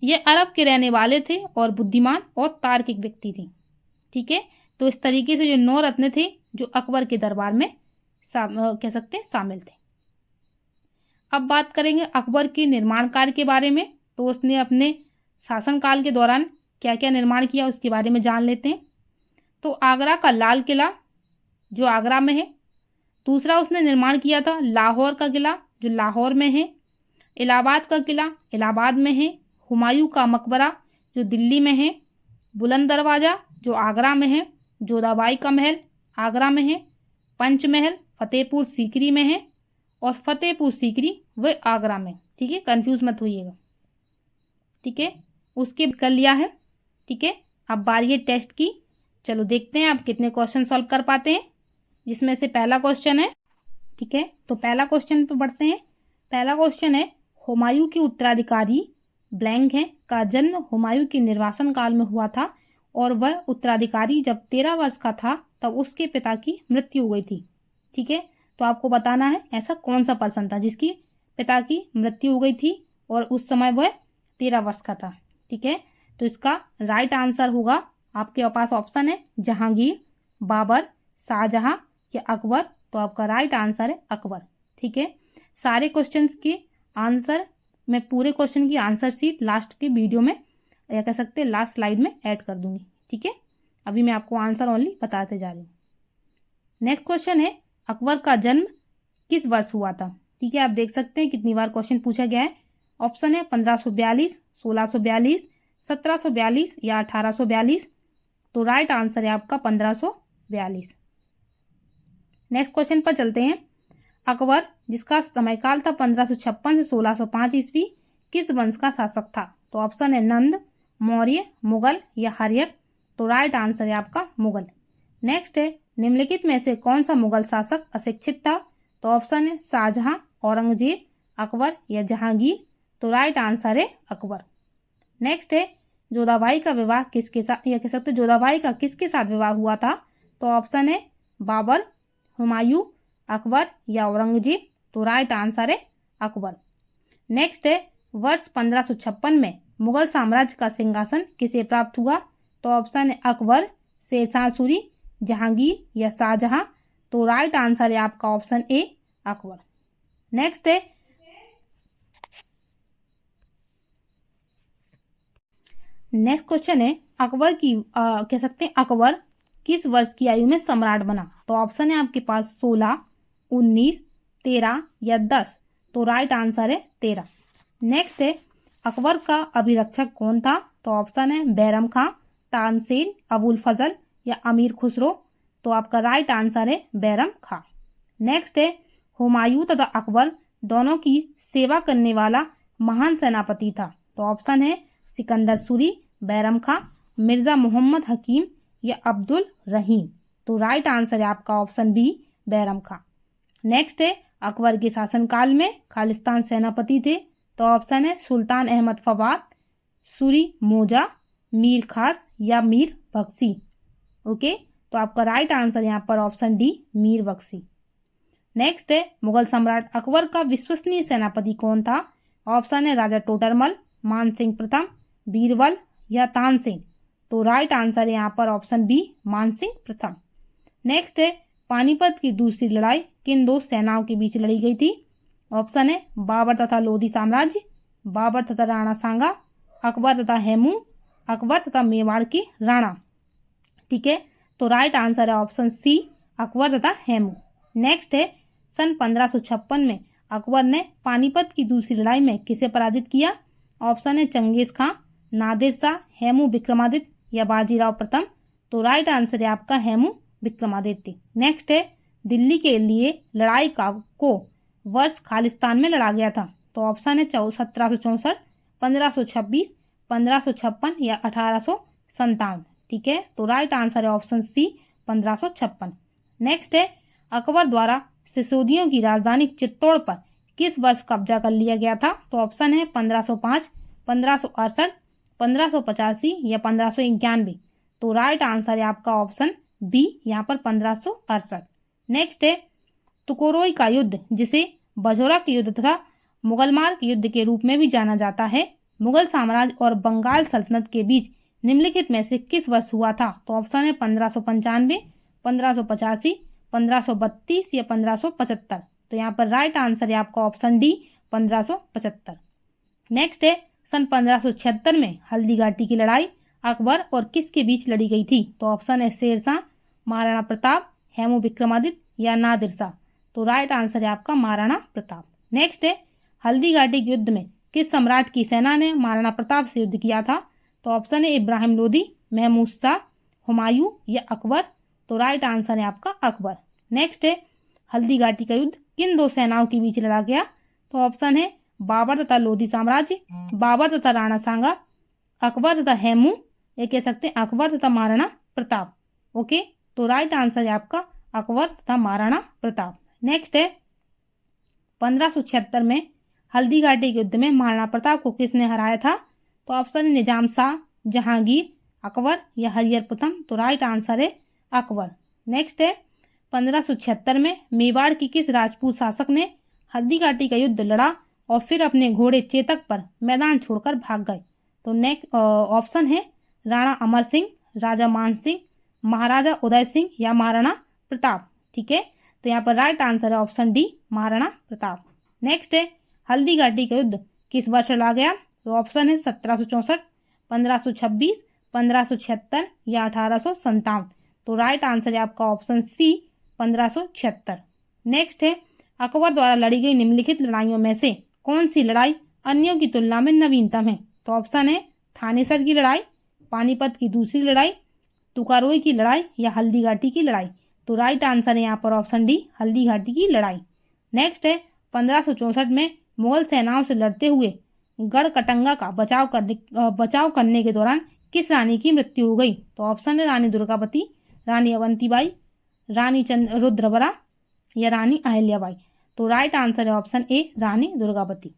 यह अरब के रहने वाले थे और बुद्धिमान और तार्किक व्यक्ति थे। ठीक है। तो इस तरीके से जो 9 रत्न थे जो अकबर के दरबार में कह सकते हैं शामिल थे। अब बात करेंगे अकबर के निर्माण कार्य के बारे में। तो उसने अपने शासनकाल के दौरान क्या क्या निर्माण किया उसके बारे में जान लेते हैं। तो आगरा का लाल किला जो आगरा में है। दूसरा उसने निर्माण किया था लाहौर का किला जो लाहौर में है। इलाहाबाद का किला इलाहाबाद में है। हुमायूं का मकबरा जो दिल्ली में है। बुलंद दरवाज़ा जो आगरा में है। जोधाबाई का महल आगरा में है। पंचमहल फतेहपुर सीकरी में है और फतेहपुर सीकरी वह आगरा में। ठीक है, कंफ्यूज मत होइएगा। ठीक है, उसके कर लिया है। ठीक है, अब बारी है टेस्ट की। चलो देखते हैं आप कितने क्वेश्चन सॉल्व कर पाते हैं, जिसमें से पहला क्वेश्चन है। ठीक है, तो पहला क्वेश्चन पे बढ़ते हैं। पहला क्वेश्चन है हुमायूं के उत्तराधिकारी ब्लैंक है का जन्म हुमायूं के निर्वासन काल में हुआ था और वह उत्तराधिकारी जब 13 वर्ष का था तब उसके पिता की मृत्यु हो गई थी। ठीक है, तो आपको बताना है ऐसा कौन सा पर्सन था जिसकी पिता की मृत्यु हो गई थी और उस समय वह 13 वर्ष का था। ठीक है, तो इसका राइट आंसर होगा, आपके पास ऑप्शन है जहांगीर, बाबर, शाहजहां या अकबर। तो आपका राइट आंसर है अकबर। ठीक है, सारे क्वेश्चंस के आंसर मैं पूरे क्वेश्चन की आंसर शीट लास्ट के वीडियो में या कह सकते हैं लास्ट स्लाइड में ऐड कर दूंगी। ठीक है, अभी मैं आपको आंसर ओनली बताते जा रही हूँ। नेक्स्ट क्वेश्चन है अकबर का जन्म किस वर्ष हुआ था। ठीक है, आप देख सकते हैं कितनी बार क्वेश्चन पूछा गया है। ऑप्शन है 1542, 1642, 1742 या 1842। तो राइट आंसर है आपका 1542। नेक्स्ट क्वेश्चन पर चलते हैं। अकबर जिसका समयकाल था 1556 से 1605 ईस्वी किस वंश का शासक था। तो ऑप्शन है नंद, मौर्य, मुगल या हर्यक। तो राइट आंसर है आपका मुगल। नेक्स्ट है निम्नलिखित में से कौन सा मुगल शासक अशिक्षित था। तो ऑप्शन है शाहजहां, औरंगजेब, अकबर या जहांगीर। तो राइट आंसर है अकबर। नेक्स्ट है जोधाबाई का विवाह किसके साथ या कह सकते जोधाबाई का किसके साथ विवाह हुआ था। तो ऑप्शन है बाबर, हुमायूं, अकबर या औरंगजेब। तो राइट आंसर है अकबर। नेक्स्ट है वर्ष 1556 में मुगल साम्राज्य का सिंहासन किसे प्राप्त हुआ। तो ऑप्शन है अकबर, शेरशाह सूरी, जहांगीर या शाहजहां। तो राइट आंसर है आपका ऑप्शन ए अकबर। नेक्स्ट है नेक्स्ट क्वेश्चन है अकबर की कह सकते हैं अकबर किस वर्ष की आयु में सम्राट बना। तो ऑप्शन है आपके पास 16, 19, 13 या 10। तो राइट आंसर है 13। नेक्स्ट है अकबर का अभिरक्षक कौन था। तो ऑप्शन है बैरम खां, तानसेन, अबुल फजल या अमीर खुसरो। तो आपका राइट आंसर है बैरम खां। नेक्स्ट है हुमायूं तथा अकबर दोनों की सेवा करने वाला महान सेनापति था। तो ऑप्शन है सिकंदर सूरी, बैरम खां, मिर्जा मोहम्मद हकीम या अब्दुल रहीम। तो राइट आंसर है आपका ऑप्शन बी बैरम खां। नेक्स्ट है अकबर के शासनकाल में खालिस्तान सेनापति थे। तो ऑप्शन है सुल्तान अहमद फवाद, सूरी मोजा, मीर खास या मीर बख्शी। ओके, तो आपका राइट आंसर यहाँ पर option D Mir Bakhshi. Next है मुगल सम्राट अकबर का विश्वसनीय सेनापति कौन था। ऑप्शन है राजा टोडरमल, मान सिंह प्रथम, बीरबल या तानसेन। तो राइट आंसर है यहाँ पर ऑप्शन बी मान सिंह प्रथम। नेक्स्ट है पानीपत की दूसरी लड़ाई किन दो सेनाओं के बीच लड़ी गई थी। ऑप्शन है बाबर तथा लोधी साम्राज्य, बाबर तथा राणा सांगा, अकबर तथा हेमू, अकबर तथा मेवाड़ के राणा। ठीक है, तो राइट आंसर है ऑप्शन सी अकबर तथा हेमू। नेक्स्ट है सन 1556 में अकबर ने पानीपत की दूसरी लड़ाई में किसे पराजित किया। ऑप्शन है चंगेज खां, नादिर शाह, हेमू विक्रमादित्य या बाजीराव प्रथम। तो राइट आंसर है आपका हेमू विक्रमादित्य। नेक्स्ट है दिल्ली के लिए लड़ाई को वर्ष खालिस्तान में लड़ा गया था। तो ऑप्शन है 1764, 1526, 1556 या 1857। ठीक है, तो राइट आंसर है ऑप्शन सी 1556। नेक्स्ट है अकबर द्वारा सिसोदियों की राजधानी चित्तौड़ पर किस वर्ष कब्जा कर लिया गया था। तो ऑप्शन है 1505, 1568, 1585 या 1591। तो राइट आंसर है आपका ऑप्शन बी यहाँ पर 1568। नेक्स्ट है तुकोरोई का युद्ध जिसे बजौरा के युद्ध तथा मुगलमार के युद्ध के रूप में भी जाना जाता है मुगल साम्राज्य और बंगाल सल्तनत के बीच निम्नलिखित में से किस वर्ष हुआ था? तो ऑप्शन है 1595, 1585, 1532 या 1575। तो यहाँ पर राइट आंसर है आपका ऑप्शन डी 1575। नेक्स्ट है सन 1576 में हल्दी घाटी की लड़ाई अकबर और किसके बीच लड़ी गई थी? तो ऑप्शन है शेरशाह, महाराणा प्रताप, हेमू विक्रमादित्य या नादिर शाह। तो राइट आंसर है आपका महाराणा प्रताप। नेक्स्ट है हल्दी घाटी के युद्ध में किस सम्राट की सेना ने महाराणा प्रताप से युद्ध किया था? तो ऑप्शन है इब्राहिम लोदी, महमूद शाह, हुमायूं या अकबर। तो राइट आंसर है आपका अकबर। नेक्स्ट है हल्दी घाटी का युद्ध किन दो सेनाओं के बीच लड़ा गया? तो ऑप्शन है बाबर तथा लोधी साम्राज्य, बाबर तथा राणा सांगा, अकबर तथा हेमू, ये कह सकते हैं अकबर तथा महाराणा प्रताप। ओके, तो राइट आंसर है आपका अकबर तथा महाराणा प्रताप। नेक्स्ट है 1576 में हल्दी घाटी के युद्ध में महाराणा प्रताप को किसने हराया था? तो ऑप्शन है निजाम शाह, जहांगीर, अकबर या हरिहर प्रथम। तो राइट आंसर है अकबर। नेक्स्ट है 1576 में मेवाड़ की किस राजपूत शासक ने हल्दी घाटी का युद्ध लड़ा और फिर अपने घोड़े चेतक पर मैदान छोड़कर भाग गए? तो नेक्स्ट ऑप्शन है राणा अमर सिंह, राजा मान सिंह, महाराजा उदय सिंह या महाराणा प्रताप। ठीक है, तो यहाँ पर राइट आंसर है option D Maharana Pratap. Next है हल्दी घाटी का युद्ध किस वर्ष लड़ा गया? तो ऑप्शन है 1764, 1526, 1576 या 1857। तो राइट आंसर है आपका ऑप्शन सी 1576। नेक्स्ट है अकबर द्वारा लड़ी गई निम्नलिखित लड़ाइयों में से कौन सी लड़ाई अन्यों की तुलना में नवीनतम है? तो ऑप्शन है थानेसर की लड़ाई, पानीपत की दूसरी लड़ाई, तुकारोई की लड़ाई या हल्दी घाटी की लड़ाई। तो राइट आंसर है यहाँ पर ऑप्शन डी हल्दी घाटी की लड़ाई। नेक्स्ट है 1564 में मुगल सेनाओं से लड़ते हुए गढ़कटंगा का बचाव करने के दौरान किस रानी की मृत्यु हो गई? तो ऑप्शन है रानी दुर्गावती, रानी अवंतीबाई, रानी रुद्रबरा या रानी अहिल्याबाई। तो राइट आंसर है option A Rani Durgavati.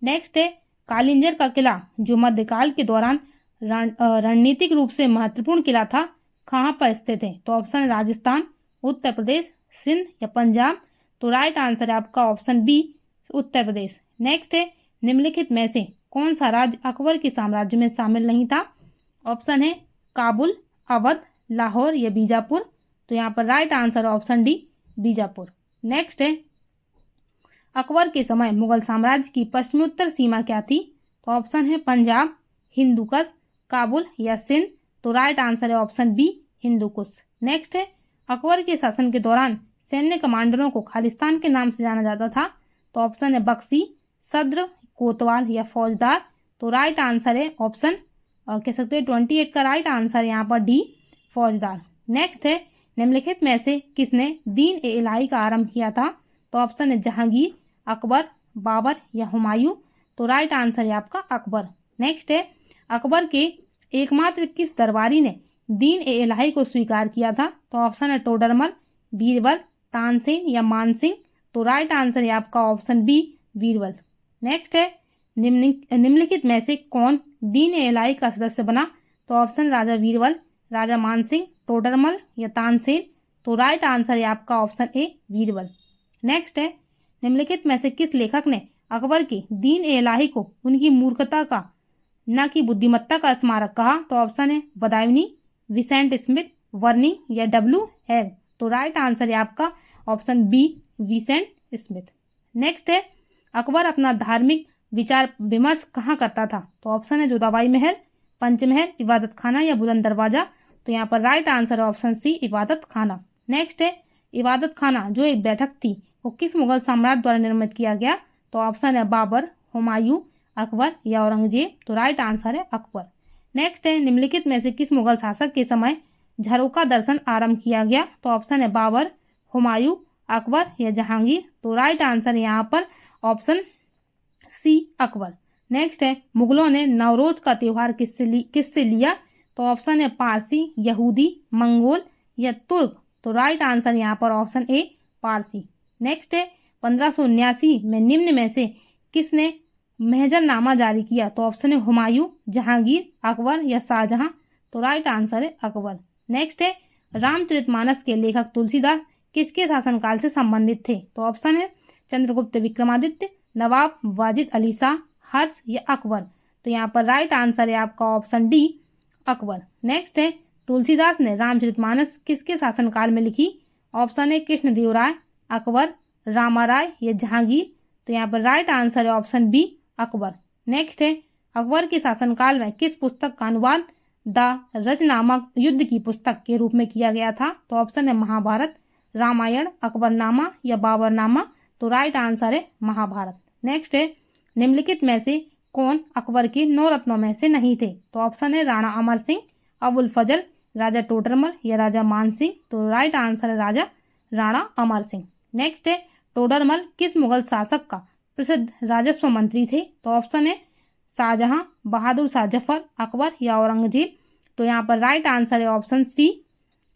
Next है कालिंजर का किला जो मध्यकाल के दौरान रणनीतिक रूप से महत्वपूर्ण किला था, कहाँ पर स्थित है? तो ऑप्शन है राजस्थान, उत्तर प्रदेश, सिंध या पंजाब। तो राइट आंसर है आपका option B Uttar Pradesh. Next है निम्नलिखित में से कौन सा राज्य अकबर के साम्राज्य में शामिल नहीं था? ऑप्शन है काबुल, अवध, लाहौर या बीजापुर। तो यहाँ पर right answer option D Bijapur. Next है अकबर के समय मुगल साम्राज्य की पश्चिमोत्तर सीमा क्या थी? तो ऑप्शन है पंजाब, हिंदुकुश, काबुल या सिंध। तो राइट आंसर है ऑप्शन बी हिंदुकुश। नेक्स्ट है अकबर के शासन के दौरान सैन्य कमांडरों को खालिस्तान के नाम से जाना जाता था। तो ऑप्शन है बख्शी, सद्र, कोतवाल या फौजदार। तो राइट आंसर है ऑप्शन कह सकते हैं 28 का राइट आंसर यहाँ पर डी फौजदार। नेक्स्ट है निम्नलिखित में से किसने दीन ए इलाही का आरंभ किया था? तो ऑप्शन है जहांगीर, अकबर, बाबर या हुमायूं। तो राइट आंसर है आपका अकबर। नेक्स्ट है अकबर के एकमात्र किस दरबारी ने दीन ए इलाही को स्वीकार किया था? तो ऑप्शन है टोडरमल, बीरबल, तानसेन या मानसिंह। तो राइट आंसर है आपका ऑप्शन बी बीरबल। नेक्स्ट है निम्नलिखित में से कौन दीन ए इलाही का सदस्य बना? तो ऑप्शन राजा बीरबल, राजा मानसिंह, टोडरमल या तानसेन। तो राइट आंसर है आपका ऑप्शन ए बीरबल। नेक्स्ट है निम्नलिखित में से किस लेखक ने अकबर के दीन ए इलाही को उनकी मूर्खता का न कि बुद्धिमत्ता का स्मारक कहा? तो ऑप्शन है बदायूनी, विसेंट स्मिथ, वर्निंग या डब्ल्यू हैग। तो राइट आंसर है आपका option B Vincent Smith. Next है अकबर अपना धार्मिक विचार विमर्श कहाँ करता था? तो ऑप्शन है जोधाबाई महल, पंचमहल, इबादत खाना या बुलंद दरवाजा। तो यहाँ पर राइट आंसर है ऑप्शन सी इबादत खाना। नेक्स्ट है इबादत खाना जो एक बैठक थी वो किस मुगल सम्राट द्वारा निर्मित किया गया? तो ऑप्शन है बाबर, हुमायूं, अकबर या औरंगजेब। तो राइट आंसर है अकबर। नेक्स्ट है निम्नलिखित में से किस मुगल शासक के समय झरोका दर्शन आरंभ किया गया? तो ऑप्शन है बाबर, हुमायूं, अकबर या जहांगीर। तो राइट आंसर है यहाँ पर ऑप्शन सी अकबर। नेक्स्ट है मुगलों ने नवरोज का त्यौहार किससे लिया? तो ऑप्शन है पारसी, यहूदी, मंगोल या तुर्क। तो राइट आंसर यहाँ पर ऑप्शन ए पारसी। नेक्स्ट है 1579 में निम्न में से किसने महजरनामा जारी किया? तो ऑप्शन है हुमायूं, जहांगीर, अकबर या शाहजहां। तो राइट आंसर है अकबर। नेक्स्ट है रामचरितमानस के लेखक तुलसीदास किसके शासनकाल से संबंधित थे? तो ऑप्शन है चंद्रगुप्त विक्रमादित्य, नवाब वाजिद अली शाह, हर्ष या अकबर। तो यहाँ पर राइट आंसर है आपका ऑप्शन डी अकबर। नेक्स्ट है तुलसीदास ने रामचरितमानस किसके शासनकाल में लिखी? ऑप्शन है कृष्णदेवराय, अकबर, रामाराय या जहांगीर। तो यहाँ पर राइट आंसर है ऑप्शन बी अकबर। नेक्स्ट है अकबर के शासनकाल में किस पुस्तक का अनुवाद द रच नामक युद्ध की पुस्तक के रूप में किया गया था? तो ऑप्शन है महाभारत, रामायण, अकबरनामा या बाबरनामा। तो राइट आंसर है महाभारत। नेक्स्ट है निम्नलिखित में से कौन अकबर के 9 रत्नों में से नहीं थे? तो ऑप्शन है राणा अमर सिंह, अबुल फजल, राजा टोडरमल या राजा मान सिंह। तो राइट आंसर है राणा अमर सिंह। नेक्स्ट है टोडरमल किस मुगल शासक का प्रसिद्ध राजस्व मंत्री थे? तो ऑप्शन है शाहजहां, बहादुर शाह जफर, अकबर या औरंगजेब। तो यहाँ पर राइट आंसर है ऑप्शन सी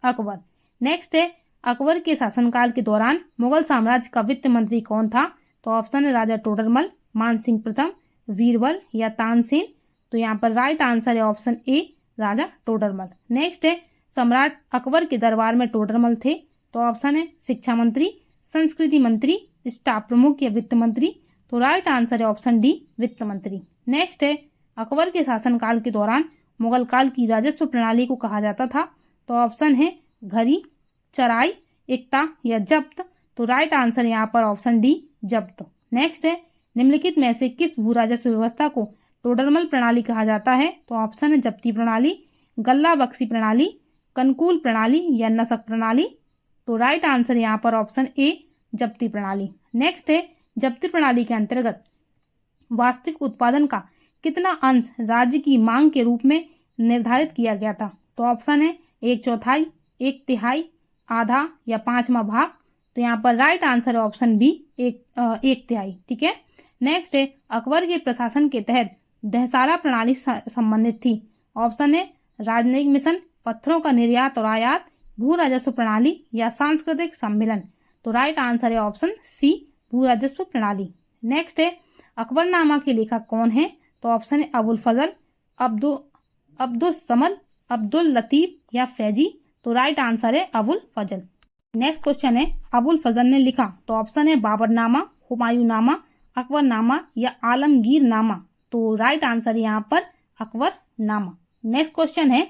अकबर। नेक्स्ट है अकबर के शासनकाल के दौरान मुगल साम्राज्य का वित्त मंत्री कौन था? तो ऑप्शन है राजा टोडरमल, मान सिंह प्रथम, बीरबल या तानसेन। तो यहाँ पर राइट आंसर है option A Raja Todarmal. Next है सम्राट अकबर के दरबार में टोडरमल थे। तो ऑप्शन है शिक्षा मंत्री, संस्कृति मंत्री, स्टाफ प्रमुख या वित्त मंत्री। तो राइट आंसर है ऑप्शन डी वित्त मंत्री। नेक्स्ट है अकबर के शासनकाल के दौरान मुगल काल की राजस्व प्रणाली को कहा जाता था। तो ऑप्शन है घरी, चराई, एकता या जब्त। तो राइट आंसर यहाँ पर ऑप्शन डी जब्त। नेक्स्ट है निम्नलिखित में से किस भू राजस्व व्यवस्था को टोडरमल प्रणाली कहा जाता है? तो ऑप्शन है जब्ती प्रणाली, गल्ला बख्शी प्रणाली, कनकूल प्रणाली या नसक प्रणाली। तो राइट आंसर यहाँ पर ऑप्शन ए जब्ती प्रणाली। नेक्स्ट है जब्ती प्रणाली के अंतर्गत वास्तविक उत्पादन का कितना अंश राज्य की मांग के रूप में निर्धारित किया गया था? तो ऑप्शन है 1/4, 1/3, आधा या 5वां भाग। तो यहाँ पर राइट आंसर है ऑप्शन बी 1/3। ठीक है। नेक्स्ट है अकबर के प्रशासन के तहत दहसाला प्रणाली संबंधित थी। ऑप्शन है राजनयिक मिशन, पत्थरों का निर्यात और आयात, भू राजस्व प्रणाली या सांस्कृतिक सम्मेलन। तो राइट आंसर है ऑप्शन सी भू राजस्व प्रणाली। नेक्स्ट है अकबरनामा के लेखक कौन है? तो ऑप्शन है अबुल फजल, अब्दुल समद, अब्दुल लतीफ या फैजी। तो राइट आंसर है अबुल फजल। नेक्स्ट क्वेश्चन है अबुल फजल ने लिखा। तो ऑप्शन है बाबरनामा, हुमायूंनामा, अकबरनामा या आलमगीरनामा। तो राइट आंसर है यहाँ पर अकबरनामा। नेक्स्ट क्वेश्चन है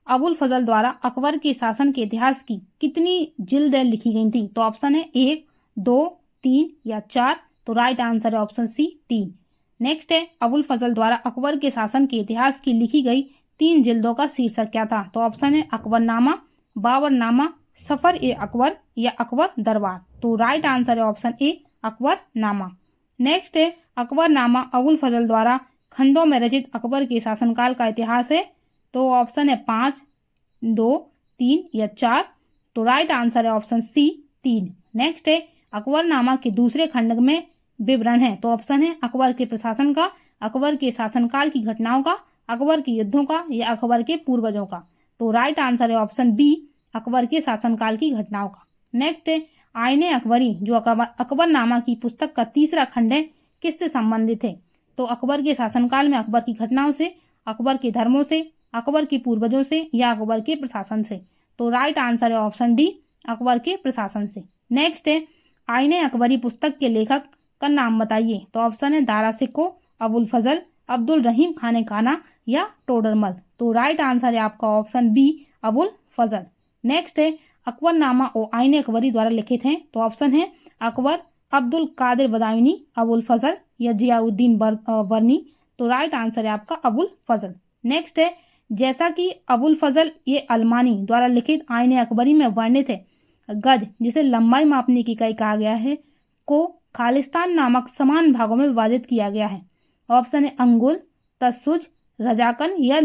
अबुल फजल द्वारा अकबर के शासन के इतिहास की कितनी जिल्दें लिखी गई थी? तो ऑप्शन है 1, 2, 3 या 4। तो राइट आंसर है ऑप्शन सी 3। नेक्स्ट है अबुल फजल द्वारा अकबर के शासन के इतिहास की लिखी गई 3 जिल्दों का शीर्षक क्या था? तो ऑप्शन है अकबरनामा, बाबरनामा, सफर ए अकबर या अकबर दरबार। तो राइट आंसर है ऑप्शन ए अकबरनामा। नेक्स्ट है अकबरनामा अबुल फजल द्वारा खंडों में रचित अकबर के शासनकाल का इतिहास है। तो ऑप्शन है 5, 2, 3 या 4। तो राइट आंसर है ऑप्शन सी 3। नेक्स्ट है अकबरनामा के दूसरे खंड में विवरण है। तो ऑप्शन है अकबर के प्रशासन का, अकबर के शासनकाल की घटनाओं का, अकबर के युद्धों का या अकबर के पूर्वजों का। तो राइट आंसर है ऑप्शन बी अकबर के शासनकाल की घटनाओं का। नेक्स्ट है आईने अकबरी जो अकबरनामा की पुस्तक का तीसरा खंड है किससे संबंधित है? तो अकबर के शासनकाल में अकबर की घटनाओं से, अकबर के धर्मों से, अकबर के पूर्वजों से या अकबर के प्रशासन से। तो राइट आंसर है ऑप्शन डी अकबर के प्रशासन से। नेक्स्ट है आईने अकबरी पुस्तक के लेखक का नाम बताइए। तो ऑप्शन है दारा सिकों, अबुल फजल, अब्दुल रहीम खाने खाना या टोडरमल। तो राइट आंसर है आपका ऑप्शन बी अबुल फजल। नेक्स्ट है अकबरनामा और आईने अकबरी द्वारा लिखित हैं। तो ऑप्शन है अकबर, अब्दुल कादिर बदायूनी, अबुल फजल या जियाउद्दीन बरनी। तो राइट आंसर है आपका अबुल फजल। नेक्स्ट है जैसा कि अबुल फजल ये अलमानी द्वारा लिखित आईने अकबरी में वर्णित है, गज जिसे लंबाई मापने की इकाई कहा गया है को खालिस्तान नामक समान भागों में विभाजित किया गया है। ऑप्शन है अंगुल, तसुज, रजाकन या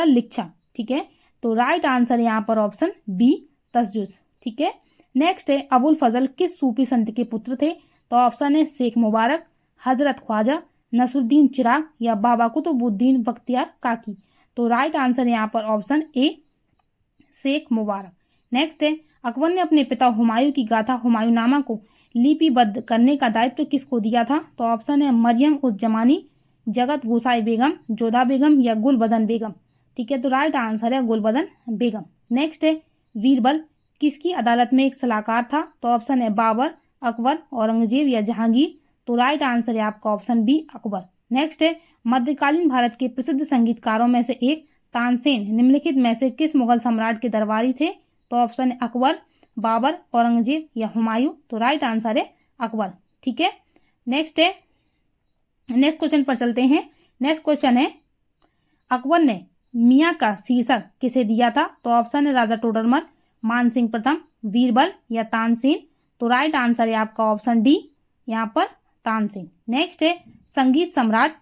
लिच्छा। ठीक है। तो राइट आंसर है यहाँ पर ऑप्शन बी तसजुज। ठीक है। नेक्स्ट है अबुल फजल किस सूफी संत के पुत्र थे? तो ऑप्शन है शेख मुबारक, हजरत ख्वाजा, नसरुद्दीन चिराग या बाबा कुतुबुद्दीन बख्तियार काकी। तो राइट आंसर है यहाँ पर option A Sheikh Mubarak. Next है अकबर ने अपने पिता हुमायूं की गाथा हुमायूंनामा को लिपिबद्ध करने का दायित्व किसको दिया था? तो ऑप्शन है मरियम उज जमानी, जगत गोसाई बेगम, जोधा बेगम या गुलबदन बेगम। ठीक है। तो राइट आंसर है गुलबदन बेगम। नेक्स्ट है बीरबल किसकी अदालत में एक सलाहकार था? तो ऑप्शन है बाबर, अकबर, औरंगजेब या जहांगीर। तो राइट आंसर है आपका ऑप्शन बी अकबर। नेक्स्ट है मध्यकालीन भारत के प्रसिद्ध संगीतकारों में से एक तानसेन निम्नलिखित में से किस मुगल सम्राट के दरबारी थे? तो ऑप्शन है अकबर, बाबर, औरंगजेब या हुमायूं। तो राइट आंसर है अकबर। ठीक है, नेक्स्ट क्वेश्चन पर चलते हैं। नेक्स्ट क्वेश्चन है, अकबर ने मियाँ का शीर्षक किसे दिया था? तो ऑप्शन है राजा टोडरमल, मानसिंह प्रथम, बीरबल या तानसेन। तो राइट आंसर है आपका ऑप्शन डी, यहाँ पर तानसेन। नेक्स्ट है, संगीत सम्राट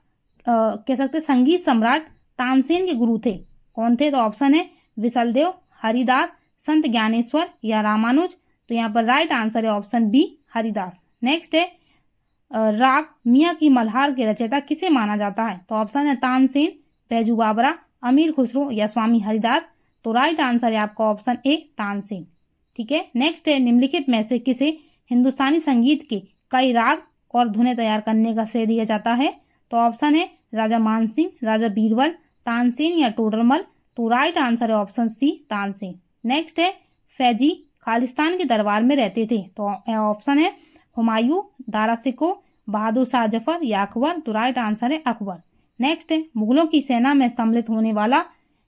कह सकते हैं संगीत सम्राट तानसेन के गुरु थे, कौन थे? तो ऑप्शन है विशलदेव, हरिदास, संत ज्ञानेश्वर या रामानुज। तो यहाँ पर राइट आंसर है ऑप्शन बी, हरिदास। नेक्स्ट है, राग मियाँ की मल्हार के रचयिता किसे माना जाता है? तो ऑप्शन है तानसेन, बैजू बावरा, अमीर खुसरो या स्वामी हरिदास। तो राइट आंसर है आपका ऑप्शन ए, तानसेन। ठीक है, नेक्स्ट है, निम्नलिखित में से किसे हिंदुस्तानी संगीत के कई राग और धुनें तैयार करने का श्रेय दिया जाता है? तो ऑप्शन है राजा मानसिंह, राजा बीरबल, तानसेन या टोडरमल। तो राइट आंसर है ऑप्शन सी, तानसेन। नेक्स्ट है, फैजी खालिस्तान के दरबार में रहते थे। तो ऑप्शन है हुमायूं, दारा सिको, बहादुर शाह जफर या अकबर। तो राइट आंसर है अकबर। नेक्स्ट है, मुगलों की सेना में सम्मिलित होने वाला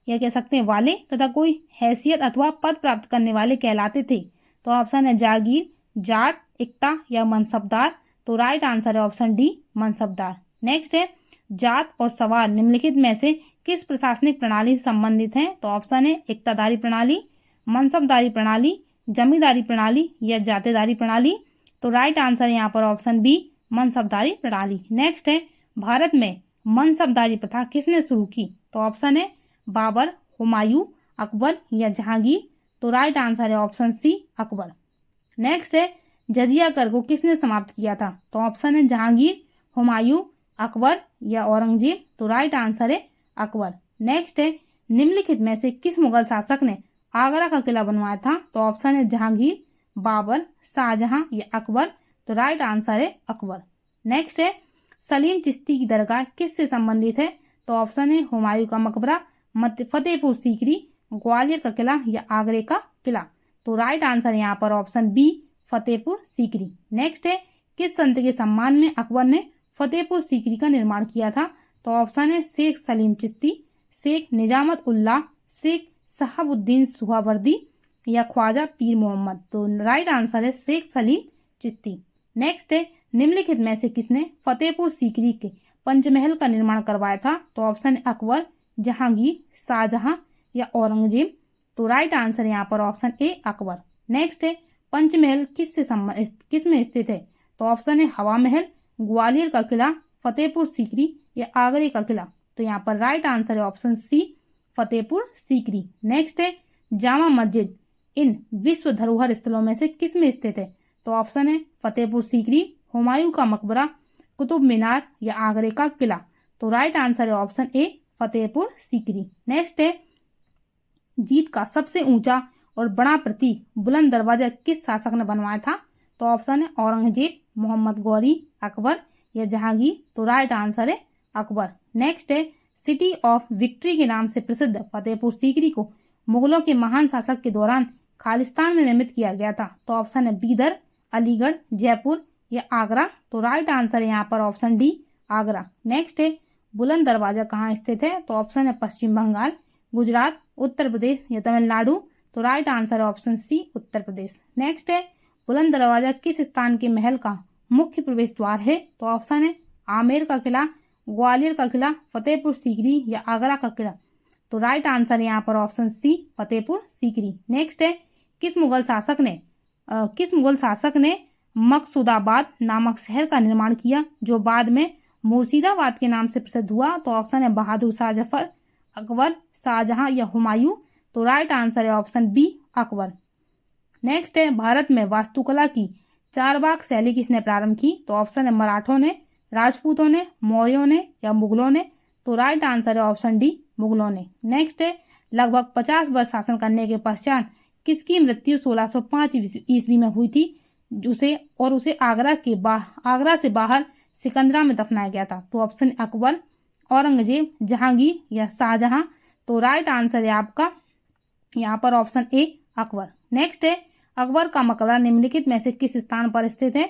या कह सकते हैं वाले तथा कोई हैसियत अथवा पद प्राप्त करने वाले कहलाते थे। तो ऑप्शन है जागीर, जाट, इक्ता या मनसबदार। तो राइट आंसर है ऑप्शन डी, मनसबदार। नेक्स्ट है, जात और सवार निम्नलिखित में से किस प्रशासनिक प्रणाली से संबंधित हैं? तो ऑप्शन है इक्तादारी प्रणाली, मनसबदारी प्रणाली, जमींदारी प्रणाली या जातेदारी प्रणाली। तो राइट आंसर है यहाँ पर ऑप्शन बी, मनसबदारी प्रणाली। नेक्स्ट है, भारत में मनसबदारी प्रथा किसने शुरू की? तो ऑप्शन है बाबर, हुमायूं, अकबर या जहांगीर। तो राइट आंसर है ऑप्शन सी, अकबर। नेक्स्ट है, जजिया कर को किसने समाप्त किया था? तो ऑप्शन है जहांगीर, हुमायूं, अकबर या औरंगजेब। तो राइट आंसर है अकबर। नेक्स्ट है, निम्नलिखित में से किस मुगल शासक ने आगरा का किला बनवाया था? तो ऑप्शन है जहांगीर, बाबर, शाहजहां या अकबर। तो राइट आंसर है अकबर। नेक्स्ट है, सलीम चिश्ती की दरगाह किससे संबंधित है? तो ऑप्शन है हुमायूं का मकबरा, फतेहपुर सीकरी, ग्वालियर का किला या आगरे का किला। तो राइट आंसर यहाँ पर option B, Fatehpur Sikri. Next है, किस संत के सम्मान में अकबर ने फतेहपुर सीकरी का निर्माण किया था? तो ऑप्शन है शेख सलीम चिश्ती, शेख निजामत उल्लाह, शेख शहाबुद्दीन सुहरावर्दी या ख्वाजा पीर मोहम्मद। तो राइट आंसर है शेख सलीम चिश्ती। नेक्स्ट है, निम्नलिखित में से किसने फतेहपुर सीकरी के पंचमहल का निर्माण करवाया था? तो ऑप्शन है अकबर, जहांगीर, शाहजहां या औरंगजेब। तो राइट आंसर यहाँ पर ऑप्शन ए, अकबर। नेक्स्ट है, पंचमहल किस में स्थित है? तो ऑप्शन है हवा महल, ग्वालियर का किला, फतेहपुर सीकरी या आगरे का किला। तो यहाँ पर राइट आंसर है option C, Fatehpur Sikri. Next है, जामा मस्जिद इन विश्व धरोहर स्थलों में से किस में स्थित है? तो ऑप्शन है फतेहपुर सीकरी, हुमायूं का मकबरा, कुतुब मीनार या आगरे का किला। तो राइट आंसर है option A, Fatehpur Sikri. Next है, जीत का सबसे ऊंचा और बड़ा प्रतीक बुलंद दरवाजा किस शासक ने बनवाया था? तो ऑप्शन है औरंगजेब, मोहम्मद गौरी, अकबर या जहांगीर। तो राइट आंसर है अकबर। नेक्स्ट है, सिटी ऑफ विक्ट्री के नाम से प्रसिद्ध फतेहपुर सीकरी को मुगलों के महान शासक के दौरान खालिस्तान में निर्मित किया गया था। तो ऑप्शन है बीदर, अलीगढ़, जयपुर या आगरा। तो राइट आंसर है यहाँ पर ऑप्शन डी, आगरा। नेक्स्ट है, बुलंद दरवाजा कहाँ स्थित है? तो ऑप्शन है पश्चिम बंगाल, गुजरात, उत्तर प्रदेश या तमिलनाडु। तो राइट आंसर है ऑप्शन सी, उत्तर प्रदेश। नेक्स्ट है, बुलंद दरवाजा किस स्थान के महल का मुख्य प्रवेश द्वार है? तो ऑप्शन है आमेर का किला, ग्वालियर का किला, फतेहपुर सीकरी या आगरा का किला। तो राइट आंसर है यहाँ पर option C, Fatehpur Sikri. Next है, किस मुगल शासक ने मकसूदाबाद नामक शहर का निर्माण किया जो बाद में मुर्शिदाबाद के नाम से प्रसिद्ध हुआ? तो ऑप्शन है बहादुर शाह जफर, अकबर, शाहजहां या हुमायूं। तो राइट आंसर है ऑप्शन बी, अकबर। नेक्स्ट है, भारत में वास्तुकला की चारबाग शैली किसने प्रारंभ की? तो ऑप्शन है मराठों ने, राजपूतों ने, मौर्यों ने या मुगलों ने। तो राइट आंसर है ऑप्शन डी, मुगलों ने। नेक्स्ट है, लगभग 50 वर्ष शासन करने के पश्चात किसकी मृत्यु 1605 ईस्वी में हुई थी? उसे आगरा से बाहर सिकंदरा में दफनाया गया था। तो ऑप्शन अकबर, औरंगजेब, जहांगीर या शाहजहां। तो राइट आंसर है आपका यहाँ पर ऑप्शन ए, अकबर। नेक्स्ट है, अकबर का मकबरा निम्नलिखित में से किस स्थान पर स्थित है?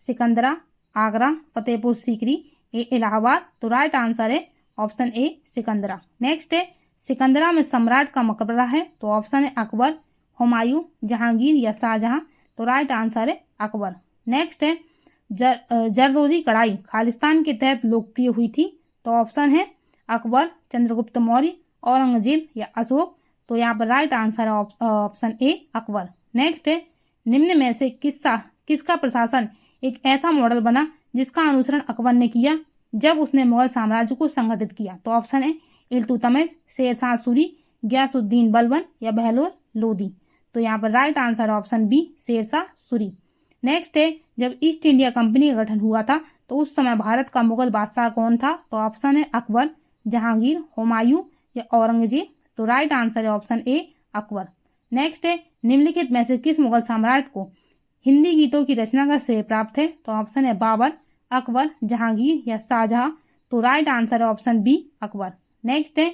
सिकंदरा, आगरा, फतेहपुर सीकरी, इलाहाबाद। तो राइट आंसर है ऑप्शन ए, सिकंदरा। नेक्स्ट है, सिकंदरा में सम्राट का मकबरा है? तो ऑप्शन है अकबर, हुमायूं, जहांगीर या शाहजहां। तो राइट आंसर है अकबर। नेक्स्ट है जरदोजी कढ़ाई खालिस्तान के तहत लोकप्रिय हुई थी? तो ऑप्शन है अकबर, चंद्रगुप्त मौर्य, औरंगजेब या अशोक। तो यहाँ पर राइट आंसर है ऑप्शन ए अकबर। नेक्स्ट है निम्न में से किसका प्रशासन एक ऐसा मॉडल बना जिसका अनुसरण अकबर ने किया जब उसने मुगल साम्राज्य को संगठित किया? तो ऑप्शन है इल्तुतमिश, शेरशाह सूरी, गयासुद्दीन बलबन या बहलोल लोदी। तो यहाँ पर राइट आंसर है option B, Sher Shah Suri. Next है जब ईस्ट इंडिया कंपनी का गठन हुआ था तो उस समय भारत का मुगल बादशाह कौन था? तो ऑप्शन है अकबर, जहांगीर, हुमायूं या औरंगजेब। तो राइट आंसर है ऑप्शन ए अकबर। नेक्स्ट है निम्नलिखित में से किस मुगल सम्राट को हिंदी गीतों की रचना का श्रेय प्राप्त है? तो ऑप्शन है बाबर, अकबर, जहांगीर या शाहजहां। तो राइट आंसर है ऑप्शन बी अकबर। नेक्स्ट है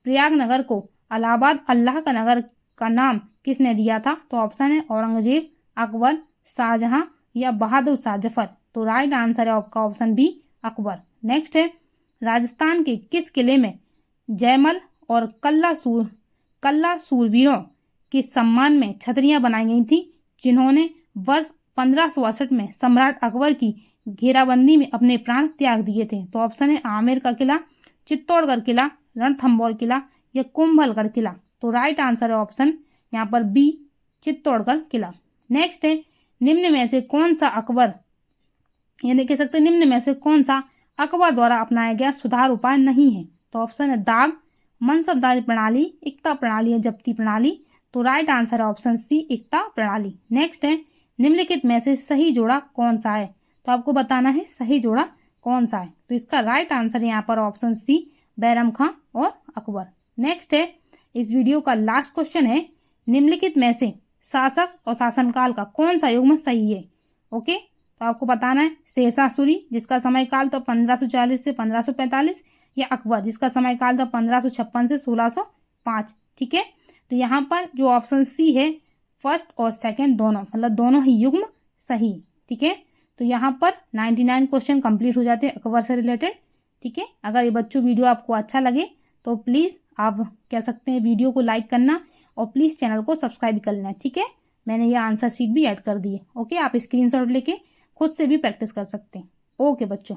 प्रयागनगर को इलाहाबाद अल्लाह का नगर का नाम किसने दिया था? तो ऑप्शन है औरंगजेब, अकबर, शाहजहां या बहादुर शाह जफर। तो राइट आंसर है आपका ऑप्शन बी अकबर। नेक्स्ट है राजस्थान के किस किले में जयमल और कल्ला सूरवीरों के सम्मान में छतरियां बनाई गई थी जिन्होंने वर्ष 1568 में सम्राट अकबर की घेराबंदी में अपने प्राण त्याग दिए थे? तो ऑप्शन है आमेर का किला, चित्तौड़गढ़ किला, रणथंभौर किला या कुंभलगढ़ किला। तो राइट आंसर है ऑप्शन यहाँ पर बी, चित्तौड़गढ़ किला। नेक्स्ट है निम्न में से कौन सा अकबर यानी कह सकते निम्न में से कौन सा अकबर द्वारा अपनाया गया सुधार उपाय नहीं है? तो ऑप्शन है दाग, मनसबदारी प्रणाली, इक्ता प्रणाली या जब्ती प्रणाली। तो राइट आंसर है ऑप्शन सी, इक्ता प्रणाली। नेक्स्ट है निम्नलिखित में से सही जोड़ा कौन सा है? तो आपको बताना है सही जोड़ा कौन सा है। तो इसका राइट आंसर यहाँ पर ऑप्शन सी, बैरम खां और अकबर। नेक्स्ट है इस वीडियो का लास्ट क्वेश्चन है निम्नलिखित में से शासक और शासनकाल का कौन सा युग्म सही है? ओके, तो आपको बताना है शेरशाह सूरी जिसका समय काल तो 1540 से 1545 या अकबर जिसका समय काल था 1556 से 1605। ठीक है, तो यहाँ पर जो ऑप्शन सी है फर्स्ट और सेकंड दोनों मतलब दोनों ही युग्म सही। ठीक है, तो यहाँ पर 99 क्वेश्चन कंप्लीट हो जाते हैं अकबर से रिलेटेड। ठीक है, अगर ये बच्चों वीडियो आपको अच्छा लगे तो प्लीज़ आप कह सकते हैं वीडियो को लाइक करना और प्लीज़ चैनल को सब्सक्राइब कर लेना। ठीक है, मैंने ये आंसर शीट भी ऐड कर दी है। ओके, आप स्क्रीनशॉट लेके खुद से भी प्रैक्टिस कर सकते हैं। ओके बच्चों।